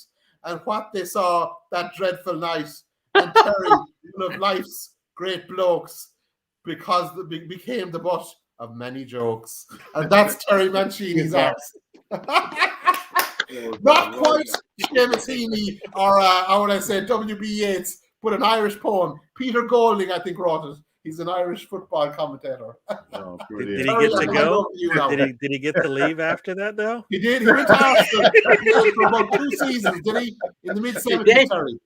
and what they saw that dreadful night. And Terry, one of life's great blokes, because it became the butt of many jokes. And that's Terry Mancini's arse. Not quite Mancini or how would I say W.B. Yeats, but an Irish poem. Peter Golding, I think, wrote it. He's an Irish football commentator. Oh, Did brilliant. he Sorry, get to I'm go? over you now. Did he get to leave after that though? He did. He went to Arsenal. He played for about 2 seasons, did he? In the mid-70s, did. Terry.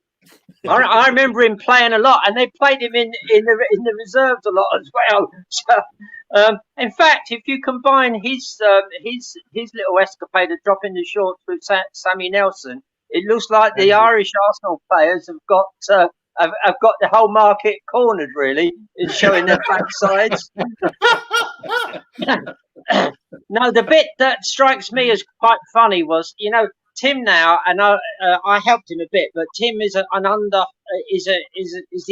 I remember him playing a lot, and they played him in the reserves a lot as well. So, in fact, if you combine his little escapade of dropping the shorts with Sammy Nelson, it looks like the Irish Arsenal players have got the whole market cornered, really, in showing their backsides. No, the bit that strikes me as quite funny was, Tim now, and I helped him a bit, but Tim is the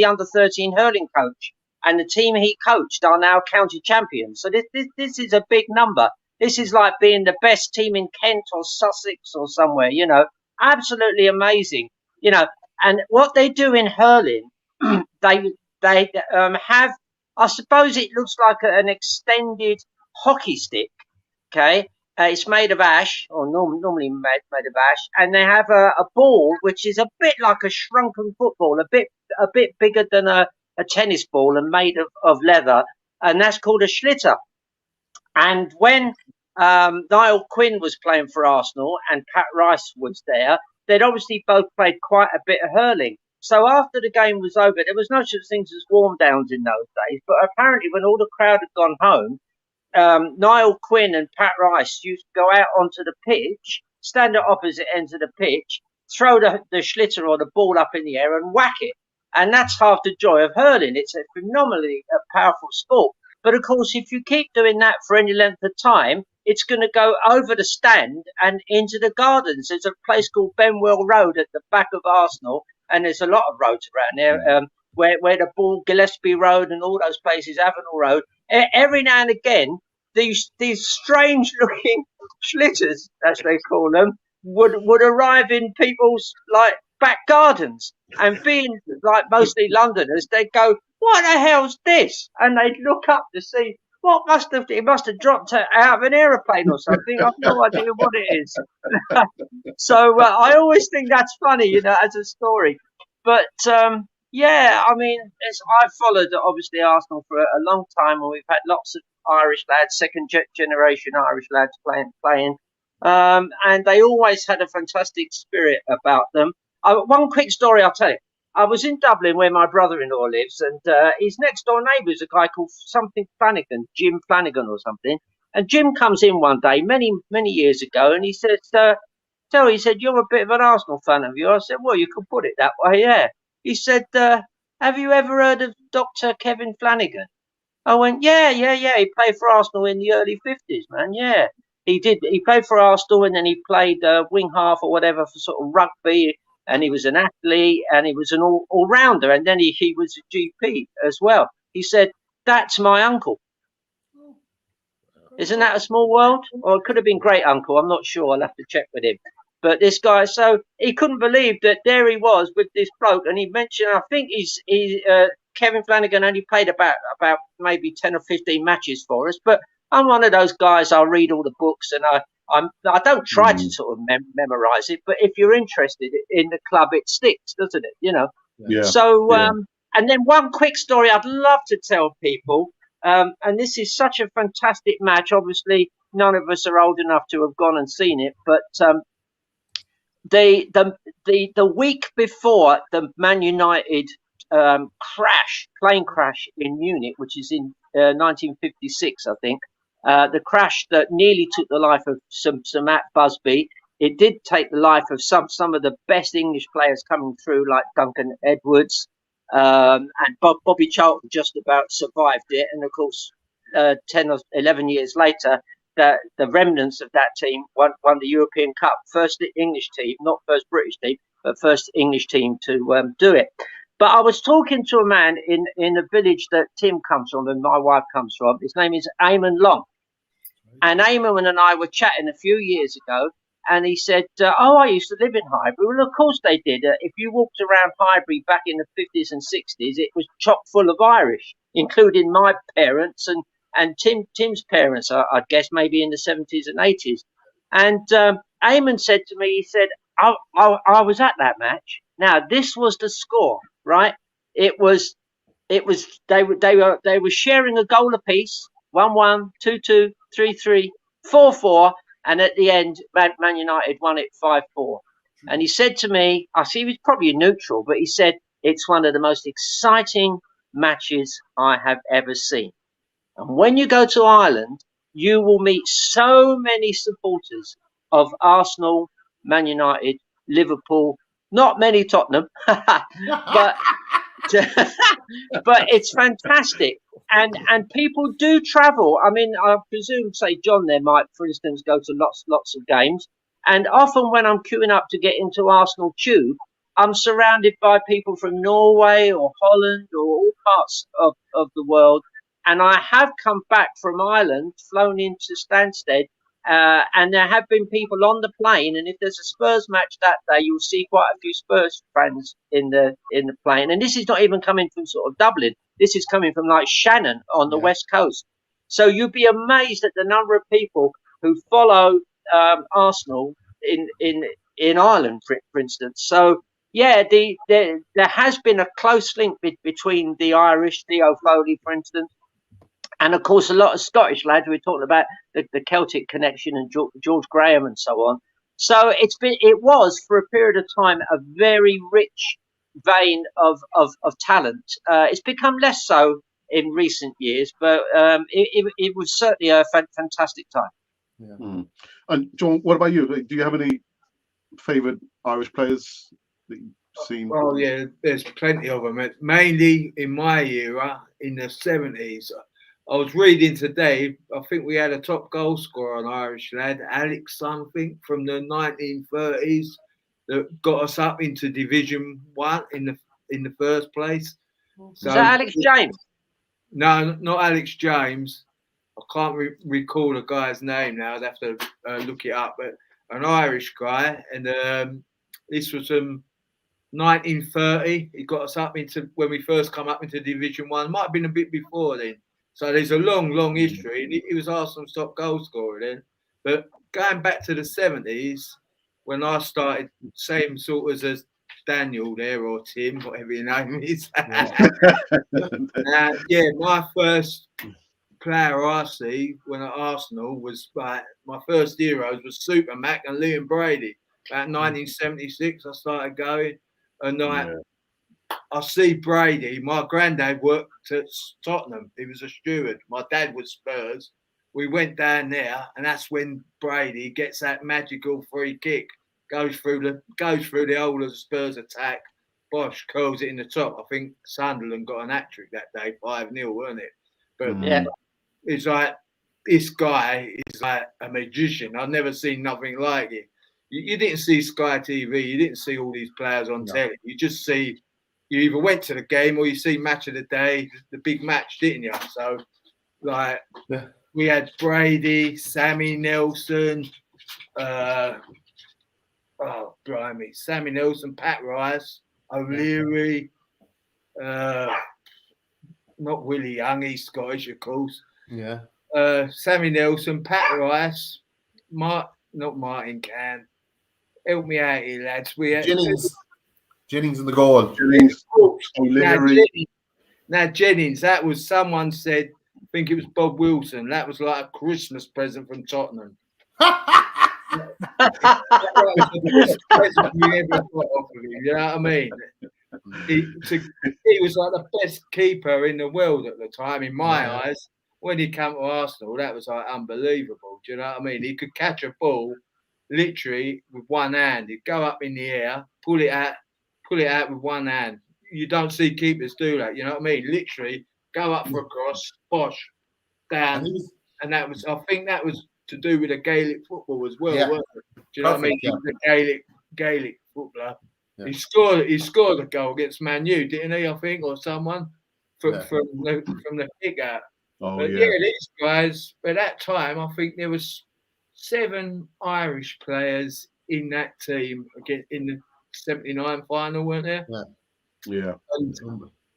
under 13 hurling coach, and the team he coached are now county champions. So this is a big number. This is like being the best team in Kent or Sussex or somewhere. Absolutely amazing. And what they do in hurling, they have. I suppose it looks like an extended hockey stick. Okay, it's made of ash, or normally made of ash, and they have a ball which is a bit like a shrunken football, a bit bigger than a tennis ball, and made of leather, and that's called a schlitter. And when Niall Quinn was playing for Arsenal and Pat Rice was there, they'd obviously both played quite a bit of hurling. So after the game was over, there was no such things as warm downs in those days, but apparently when all the crowd had gone home, Niall Quinn and Pat Rice used to go out onto the pitch, stand at opposite ends of the pitch, throw the schlitter or the ball up in the air and whack it. And that's half the joy of hurling. It's a phenomenally powerful sport. But of course, if you keep doing that for any length of time, it's going to go over the stand and into the gardens. There's a place called Benwell Road at the back of Arsenal, and there's a lot of roads around there, where the ball, Gillespie Road and all those places, Avenel Road. Every now and again, these strange-looking schlitters, as they call them, would arrive in people's back gardens, and being like mostly Londoners, they'd go, "What the hell's this?" And they'd look up to see it must have dropped out of an aeroplane or something. I've no idea what it is. So I always think that's funny, as a story. But yeah, I mean, I've followed obviously Arsenal for a long time, and we've had lots of Irish lads, second generation Irish lads playing. And they always had a fantastic spirit about them. One quick story I'll tell you. I was in Dublin where my brother-in-law lives, and his next door neighbour is a guy called something Flanagan, Jim Flanagan or something. And Jim comes in one day, many, many years ago, and he says, he said, "You're a bit of an Arsenal fan, have you?" I said, "Well, you could put it that way, yeah." He said, "Have you ever heard of Dr. Kevin Flanagan?" I went, yeah. He played for Arsenal in the early 50s, man. Yeah, he did. He played for Arsenal, and then he played wing half or whatever for sort of rugby. And he was an athlete, and he was an all-rounder. And then he was a GP as well. He said, "That's my uncle." Isn't that a small world? Or it could have been great uncle. I'm not sure. I'll have to check with him. But this guy, so he couldn't believe that there he was with this bloke. And he mentioned, I think Kevin Flanagan only played about maybe 10 or 15 matches for us. But I'm one of those guys, I'll read all the books, and I don't try to sort of memorize it. But if you're interested in the club, it sticks, doesn't it? Yeah. So, and then one quick story I'd love to tell people. And this is such a fantastic match. Obviously, none of us are old enough to have gone and seen it, but the week before the Man United plane crash in Munich, which is in 1956, I think, the crash that nearly took the life of Sir Matt Busby. It did take the life of some of the best English players coming through, like Duncan Edwards. And Bobby Charlton just about survived it. And of course, 10 or 11 years later, the remnants of that team won the European Cup. First English team, not first British team, but first English team to do it. But I was talking to a man in a village that Tim comes from and my wife comes from. His name is Eamon Long. And Eamon and I were chatting a few years ago. And he said, I used to live in Highbury. Well, of course they did. If you walked around Highbury back in the 50s and 60s, it was chock full of Irish, including my parents and Tim's parents, I guess, maybe in the 70s and 80s. And Eamon said to me, he said, I was at that match. Now, this was the score, right? It was it was they were sharing a goal apiece, 1-1, 2-2, 3-3, 4-4, and at the end, Man United won it 5-4. And he said to me, I see he was probably a neutral, but he said it's one of the most exciting matches I have ever seen. And when you go to Ireland, you will meet so many supporters of Arsenal, Man United, Liverpool, not many Tottenham, but but it's fantastic. And people do travel. I mean, I presume, say, John there might, for instance, go to lots of games. And often when I'm queuing up to get into Arsenal Tube, I'm surrounded by people from Norway or Holland or all parts of the world. And I have come back from Ireland, flown into Stansted, and there have been people on the plane. And if there's a Spurs match that day, you'll see quite a few Spurs fans in the plane. And this is not even coming from sort of Dublin. This is coming from like Shannon on the West Coast. So you'd be amazed at the number of people who follow Arsenal in Ireland, for instance. So yeah, there has been a close link between the Irish, Theo Foley, for instance, and of course a lot of Scottish lads. We're talking about the Celtic connection and George Graham and so on. So it was for a period of time a very rich vein of talent. It's become less so in recent years, but it was certainly a fantastic time. Yeah. And John, what about you? Do you have any favourite Irish players that you've seen? Well, yeah, there's plenty of them. Mainly in my era, in the 70s. I was reading today, I think we had a top goal scorer, an Irish lad, Alex something, from the 1930s, that got us up into Division 1 in the first place. So, is that Alex James? No, not Alex James. I can't recall the guy's name now. I'd have to look it up. But an Irish guy, and this was from 1930. He got us up into, when we first come up into Division 1. Might have been a bit before then. So there's a long history. And he was Arsenal's top goal scorer then. But going back to the 70s, when I started, same sort of as Daniel there, or Tim, whatever your name is. My first player I see when at Arsenal was like, my first heroes was Super Mac and Liam Brady. About 1976, I started going, and I see Brady. My granddad worked at Tottenham. He was a steward. My dad was Spurs. We went down there, and that's when Brady gets that magical free kick, goes through the whole of the Spurs attack. Bosh curls it in the top. I think Sunderland got an hat-trick that day, 5-0, weren't it? But it's like, this guy is like a magician. I've never seen nothing like it. You didn't see Sky TV. You didn't see all these players on telly. You just see, you either went to the game or you see match of the day, the big match, didn't you? So, like, we had Brady, Sammy Nelson, Sammy Nelson, Pat Rice, O'Leary, not Willie Young, he's Scottish, of course. Yeah. Sammy Nelson, Pat Rice, not Martin Can. Help me out here, lads. We had Jennings in the goal. Now Jennings, that was, someone said, I think it was Bob Wilson, that was like a Christmas present from Tottenham. That was the best present we ever got off of him, you know what I mean? He was like the best keeper in the world at the time, in my eyes. When he came to Arsenal, that was like unbelievable. Do you know what I mean? He could catch a ball literally with one hand. He'd go up in the air, pull it out with one hand. You don't see keepers do that. You know what I mean? Literally go up for a cross, bosh, down, and that was. I think that was to do with the Gaelic football as well. Wasn't it? Do you know what I mean? Yeah. The Gaelic footballer. Yeah. He scored a goal against Man U, didn't he? I think, or someone from the kick out. Oh, but these guys. At that time, I think there was 7 Irish players in that team again in the 79 final, weren't there? Yeah. And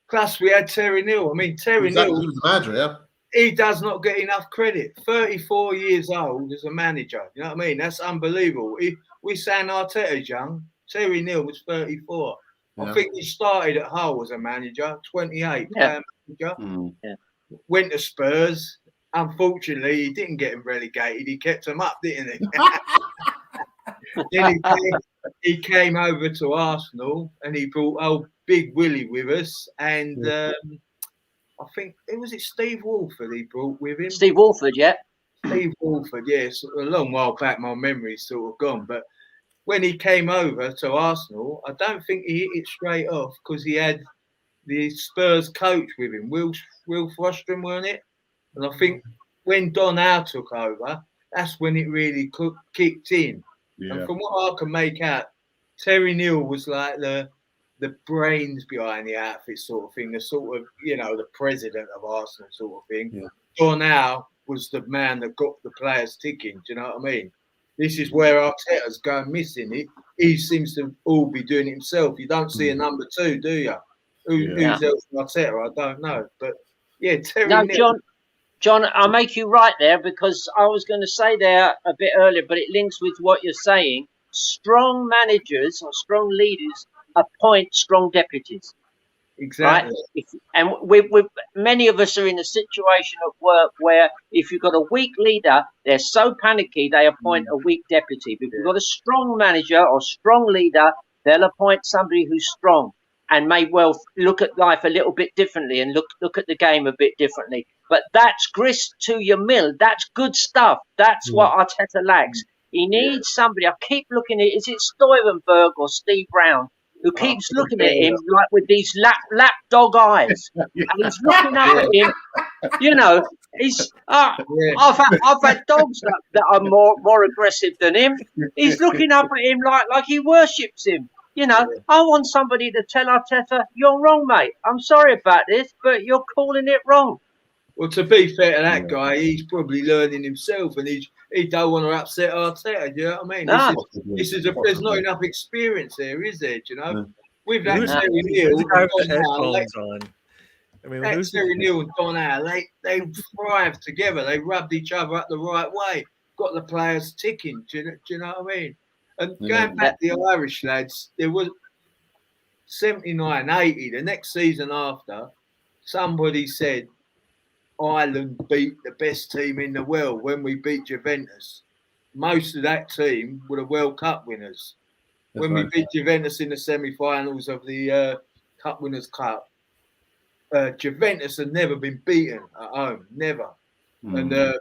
plus, we had Terry Neal. I mean, Terry Neal. He was the manager, yeah. He does not get enough credit. 34 years old as a manager. You know what I mean? That's unbelievable. We say Arteta's young. Terry Neal was 34. I think he started at Hull as a manager, 28, player manager. Went to Spurs. Unfortunately, he didn't get him relegated. He kept them up, didn't he? Then he came over to Arsenal and he brought old Big Willie with us. And I think, was it Steve Walford he brought with him? Steve Walford, yeah. Steve Walford, yes. A long while back, my memory's sort of gone. But when he came over to Arsenal, I don't think he hit it straight off because he had the Spurs coach with him, Will Frostrom, weren't it? And I think when Don Howe took over, that's when it really kicked in. Yeah. And from what I can make out, Terry Neal was like the brains behind the outfit sort of thing, the sort of, the president of Arsenal sort of thing. Yeah. Don Howe was the man that got the players ticking. Do you know what I mean? This is where Arteta's going missing. He seems to all be doing it himself. You don't see a number 2, do you? Who's else than Arteta? I don't know. But yeah, Terry Neal. John, I'll make you right there because I was going to say there a bit earlier, but it links with what you're saying. Strong managers or strong leaders appoint strong deputies. Exactly. Right? And we many of us are in a situation at work where if you've got a weak leader, they're so panicky they appoint a weak deputy. But if you've got a strong manager or strong leader, they'll appoint somebody who's strong and may well look at life a little bit differently and look at the game a bit differently. But that's grist to your mill. That's good stuff. That's what Arteta lacks. He needs somebody. I keep looking at, is it Stuyvenberg or Steve Brown, who keeps looking at him like with these lap dog eyes. And he's looking up at him. He's I've had dogs that are more aggressive than him. He's looking up at him like he worships him. I want somebody to tell Arteta, you're wrong, mate. I'm sorry about this, but you're calling it wrong. Well, to be fair to that guy, he's probably learning himself, and he don't want to upset Arteta. Do you know what I mean? No. There's not enough experience there, is there? Do you know? With that Terry Neal, Terry Neal and Don Howe, they thrived together. They rubbed each other up the right way. Got the players ticking. Do you know what I mean? And going back to the Irish lads, there was 79, 80. The next season after, somebody said Ireland beat the best team in the world when we beat Juventus. Most of that team were the World Cup winners. When we beat Juventus in the semi-finals of the Cup Winners' Cup, Juventus had never been beaten at home, never. And I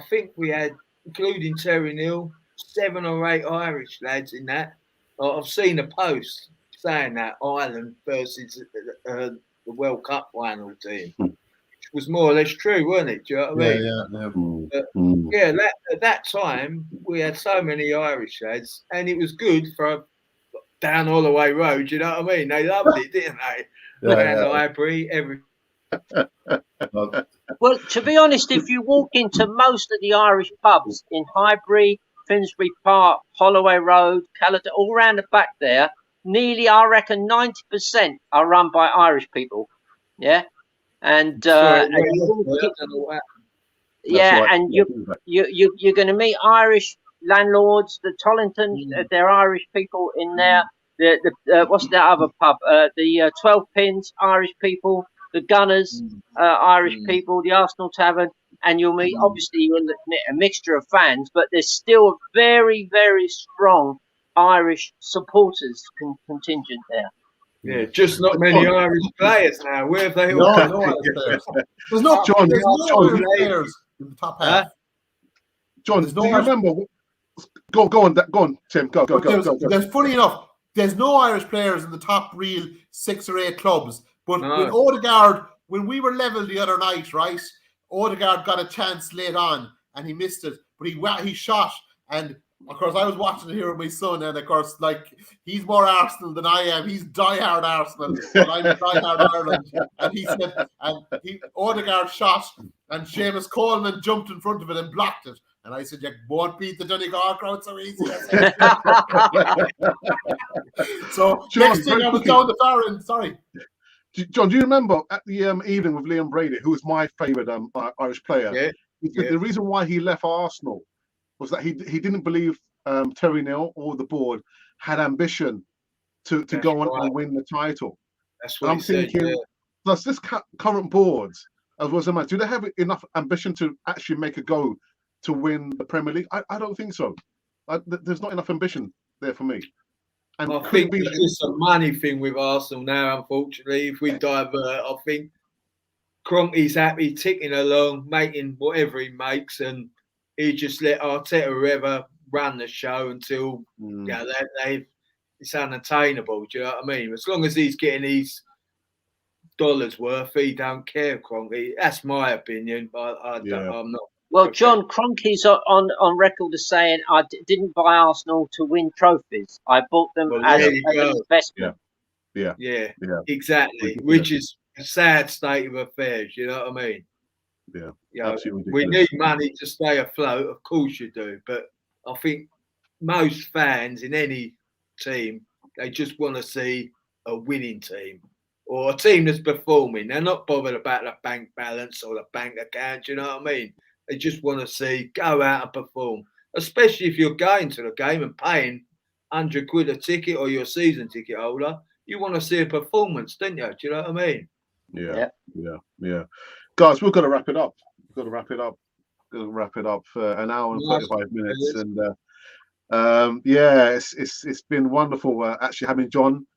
think we had, including Terry Neal, 7 or 8 Irish lads in that. I've seen a post saying that Ireland versus the World Cup final team, which was more or less true, wasn't it? Do you know what I mean? At that time, we had so many Irish lads, and it was good for down Holloway Road. You know what I mean? They loved it, didn't they? And Highbury, everything. Well, to be honest, if you walk into most of the Irish pubs in Highbury, Finsbury Park, Holloway Road, Caledon, all around the back there, nearly, I reckon, 90% are run by Irish people. Yeah, and you're going to meet Irish landlords. The Tollingtons, they're Irish people in there. The what's that other pub? The 12 Pins, Irish people. The Gunners, Irish people. The Arsenal Tavern. And you'll meet, obviously, you'll meet a mixture of fans, but there's still a very, very strong Irish supporters contingent there. Yeah, just not many Irish players now. Where have they all gone? No Irish players. There's no Irish players in the top half. John, do you remember? Go on, Tim. Go. There's funny enough, there's no Irish players in the top real 6 or 8 clubs. But with Odegaard, when we were level the other night, right? Odegaard got a chance late on and he missed it, but he shot. And of course, I was watching it here with my son, and of course, like, he's more Arsenal than I am. He's diehard Arsenal, but I'm diehard Ireland. And he said, Odegaard shot, and Seamus Coleman jumped in front of it and blocked it. And I said, you won't beat the Donegal crowd so easy. So next thing I was down the Farron. Sorry. John, do you remember at the evening with Liam Brady, who was my favourite Irish player? The reason why he left Arsenal was that he didn't believe Terry Neal or the board had ambition to go on and win the title. That's what I'm thinking. Does this current board, as well as do they have enough ambition to actually make a go to win the Premier League? I don't think so. There's not enough ambition there for me. And I think it's just a money thing with Arsenal now, unfortunately. If we divert, I think Kroenke's happy ticking along, making whatever he makes, and he just let Arteta, whoever, run the show until it's unattainable. Do you know what I mean? As long as he's getting his dollars worth, he don't care, Kroenke. That's my opinion, but I'm not. Well, John, Kroenke's on record as saying, I didn't buy Arsenal to win trophies. I bought them as an investment. Yeah, exactly. Which is a sad state of affairs, you know what I mean? Yeah, absolutely. We need money to stay afloat, of course you do, but I think most fans in any team, they just want to see a winning team or a team that's performing. They're not bothered about the bank balance or the bank account, you know what I mean? They just want to see go out and perform, especially if you're going to the game and paying £100 a ticket or you're a season ticket holder. You want to see a performance, don't you? Do you know what I mean? Yeah. Guys, we've got to wrap it up. Got to wrap it up for an hour and 35 minutes. And it's been wonderful actually having John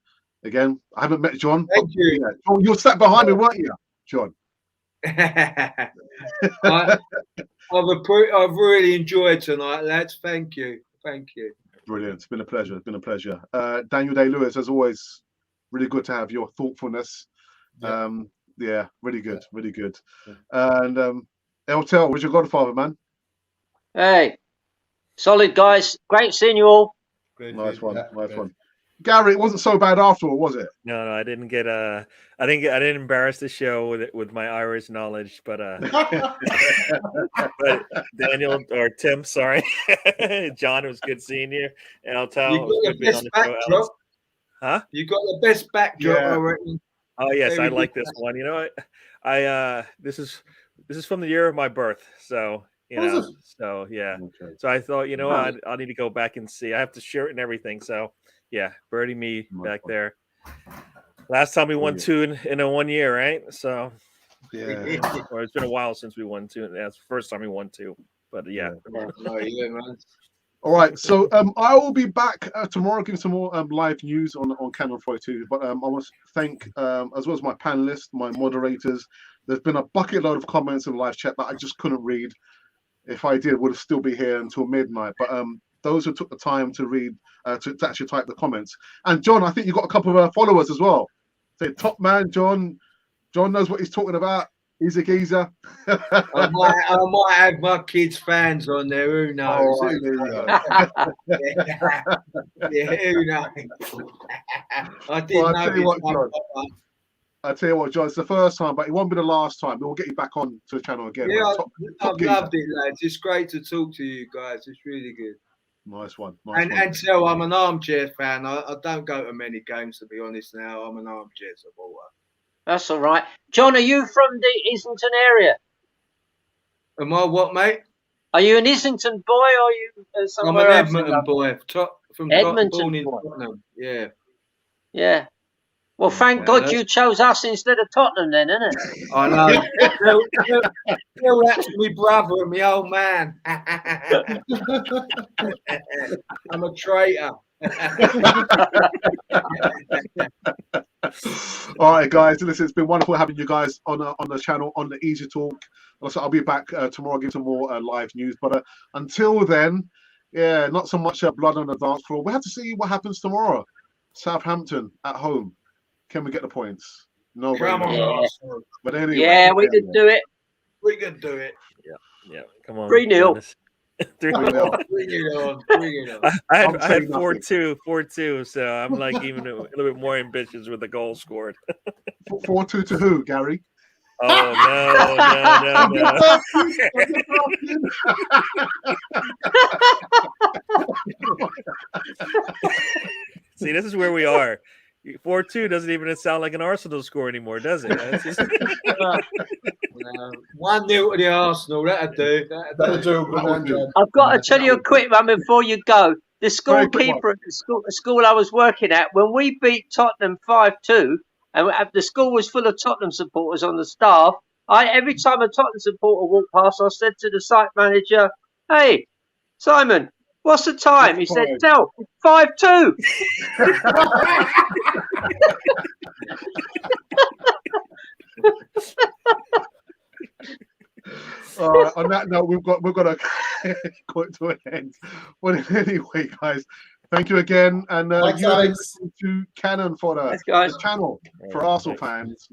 again. I haven't met John. Thank you. Yeah. Oh, you sat behind me, weren't you, John? I've really enjoyed tonight, lads. Thank you. Brilliant. It's been a pleasure. Daniel Day-Lewis, as always, really good to have your thoughtfulness. Really good. And Eltel, was your godfather, man? Hey, solid guys. Great seeing you all. Nice one. Gary, it wasn't so bad after all, was it? No, I didn't get I didn't embarrass the show with my Irish knowledge, but but Daniel or Tim, sorry, John, it was good seeing you. And I'll tell you got the best backdrop. Huh? You got the best backdrop, I reckon. Oh yes, I like this one. You know what? I this is from the year of my birth, so so yeah. Okay. So I thought, I'll need to go back and see. I have the shirt and everything, so. Yeah, Birdie me back there. Last time we won two in a 1 year, right? So or it's been a while since we won two. That's the first time we won two. But yeah. All right, so I will be back tomorrow, giving some more live news on Canon 42. But I want to thank, as well as my panelists, my moderators. There's been a bucket load of comments in the live chat that I just couldn't read. If I did, would have still be here until midnight. But those who took the time to read, to actually type the comments. And John, I think you got a couple of followers as well. Say, top man, John. John knows what he's talking about. He's a geezer. I might have my kids' fans on there. Who knows? Oh, who knows? Who knows? I didn't know. I tell you what, John, it's the first time, but it won't be the last time. We'll get you back on to the channel again. Yeah, I've loved it, lads. It's great to talk to you guys. It's really good. Nice one. And so I'm an armchair fan. I don't go to many games, to be honest. Now I'm an armchair supporter. That's all right. John, are you from the Islington area? Am I what, mate? Are you an Islington boy or are you somewhere else? I'm an Edmonton boy. From Edmonton boy. Tottenham. Yeah. Yeah. Well, thank God you chose us instead of Tottenham then, isn't it? I know. Still that's my brother and my old man. I'm a traitor. All right, guys. Listen, it's been wonderful having you guys on the channel, on the Easy Talk. Also, I'll be back tomorrow, give some more live news. But until then, not so much blood on the dance floor. We have to see what happens tomorrow. Southampton at home. Can we get the points? No. Come on. Yeah. But anyway. Yeah, we could do it. We can do it. Yeah. Come on. 3-0. 3-0. I had 4-2, so I'm like even a little bit more ambitious with the goal scored. 4-2 to who, Gary? Oh no. See, this is where we are. 4-2 doesn't even sound like an Arsenal score anymore, does it? 1-0 to the Arsenal. That'll do. I've got to tell you a quick one before you go. the school keeper at the school I was working at, when we beat Tottenham 5-2, and the school was full of Tottenham supporters on the staff, every time a Tottenham supporter walked past, I said to the site manager, "Hey, Simon, what's the time?" He said, "Tell, 5-2." All right. On that note, we've got to go to an end. But anyway, guys, thank you again, and Thanks, you've been Alex. listening to Cannon for the channel for Arsenal fans.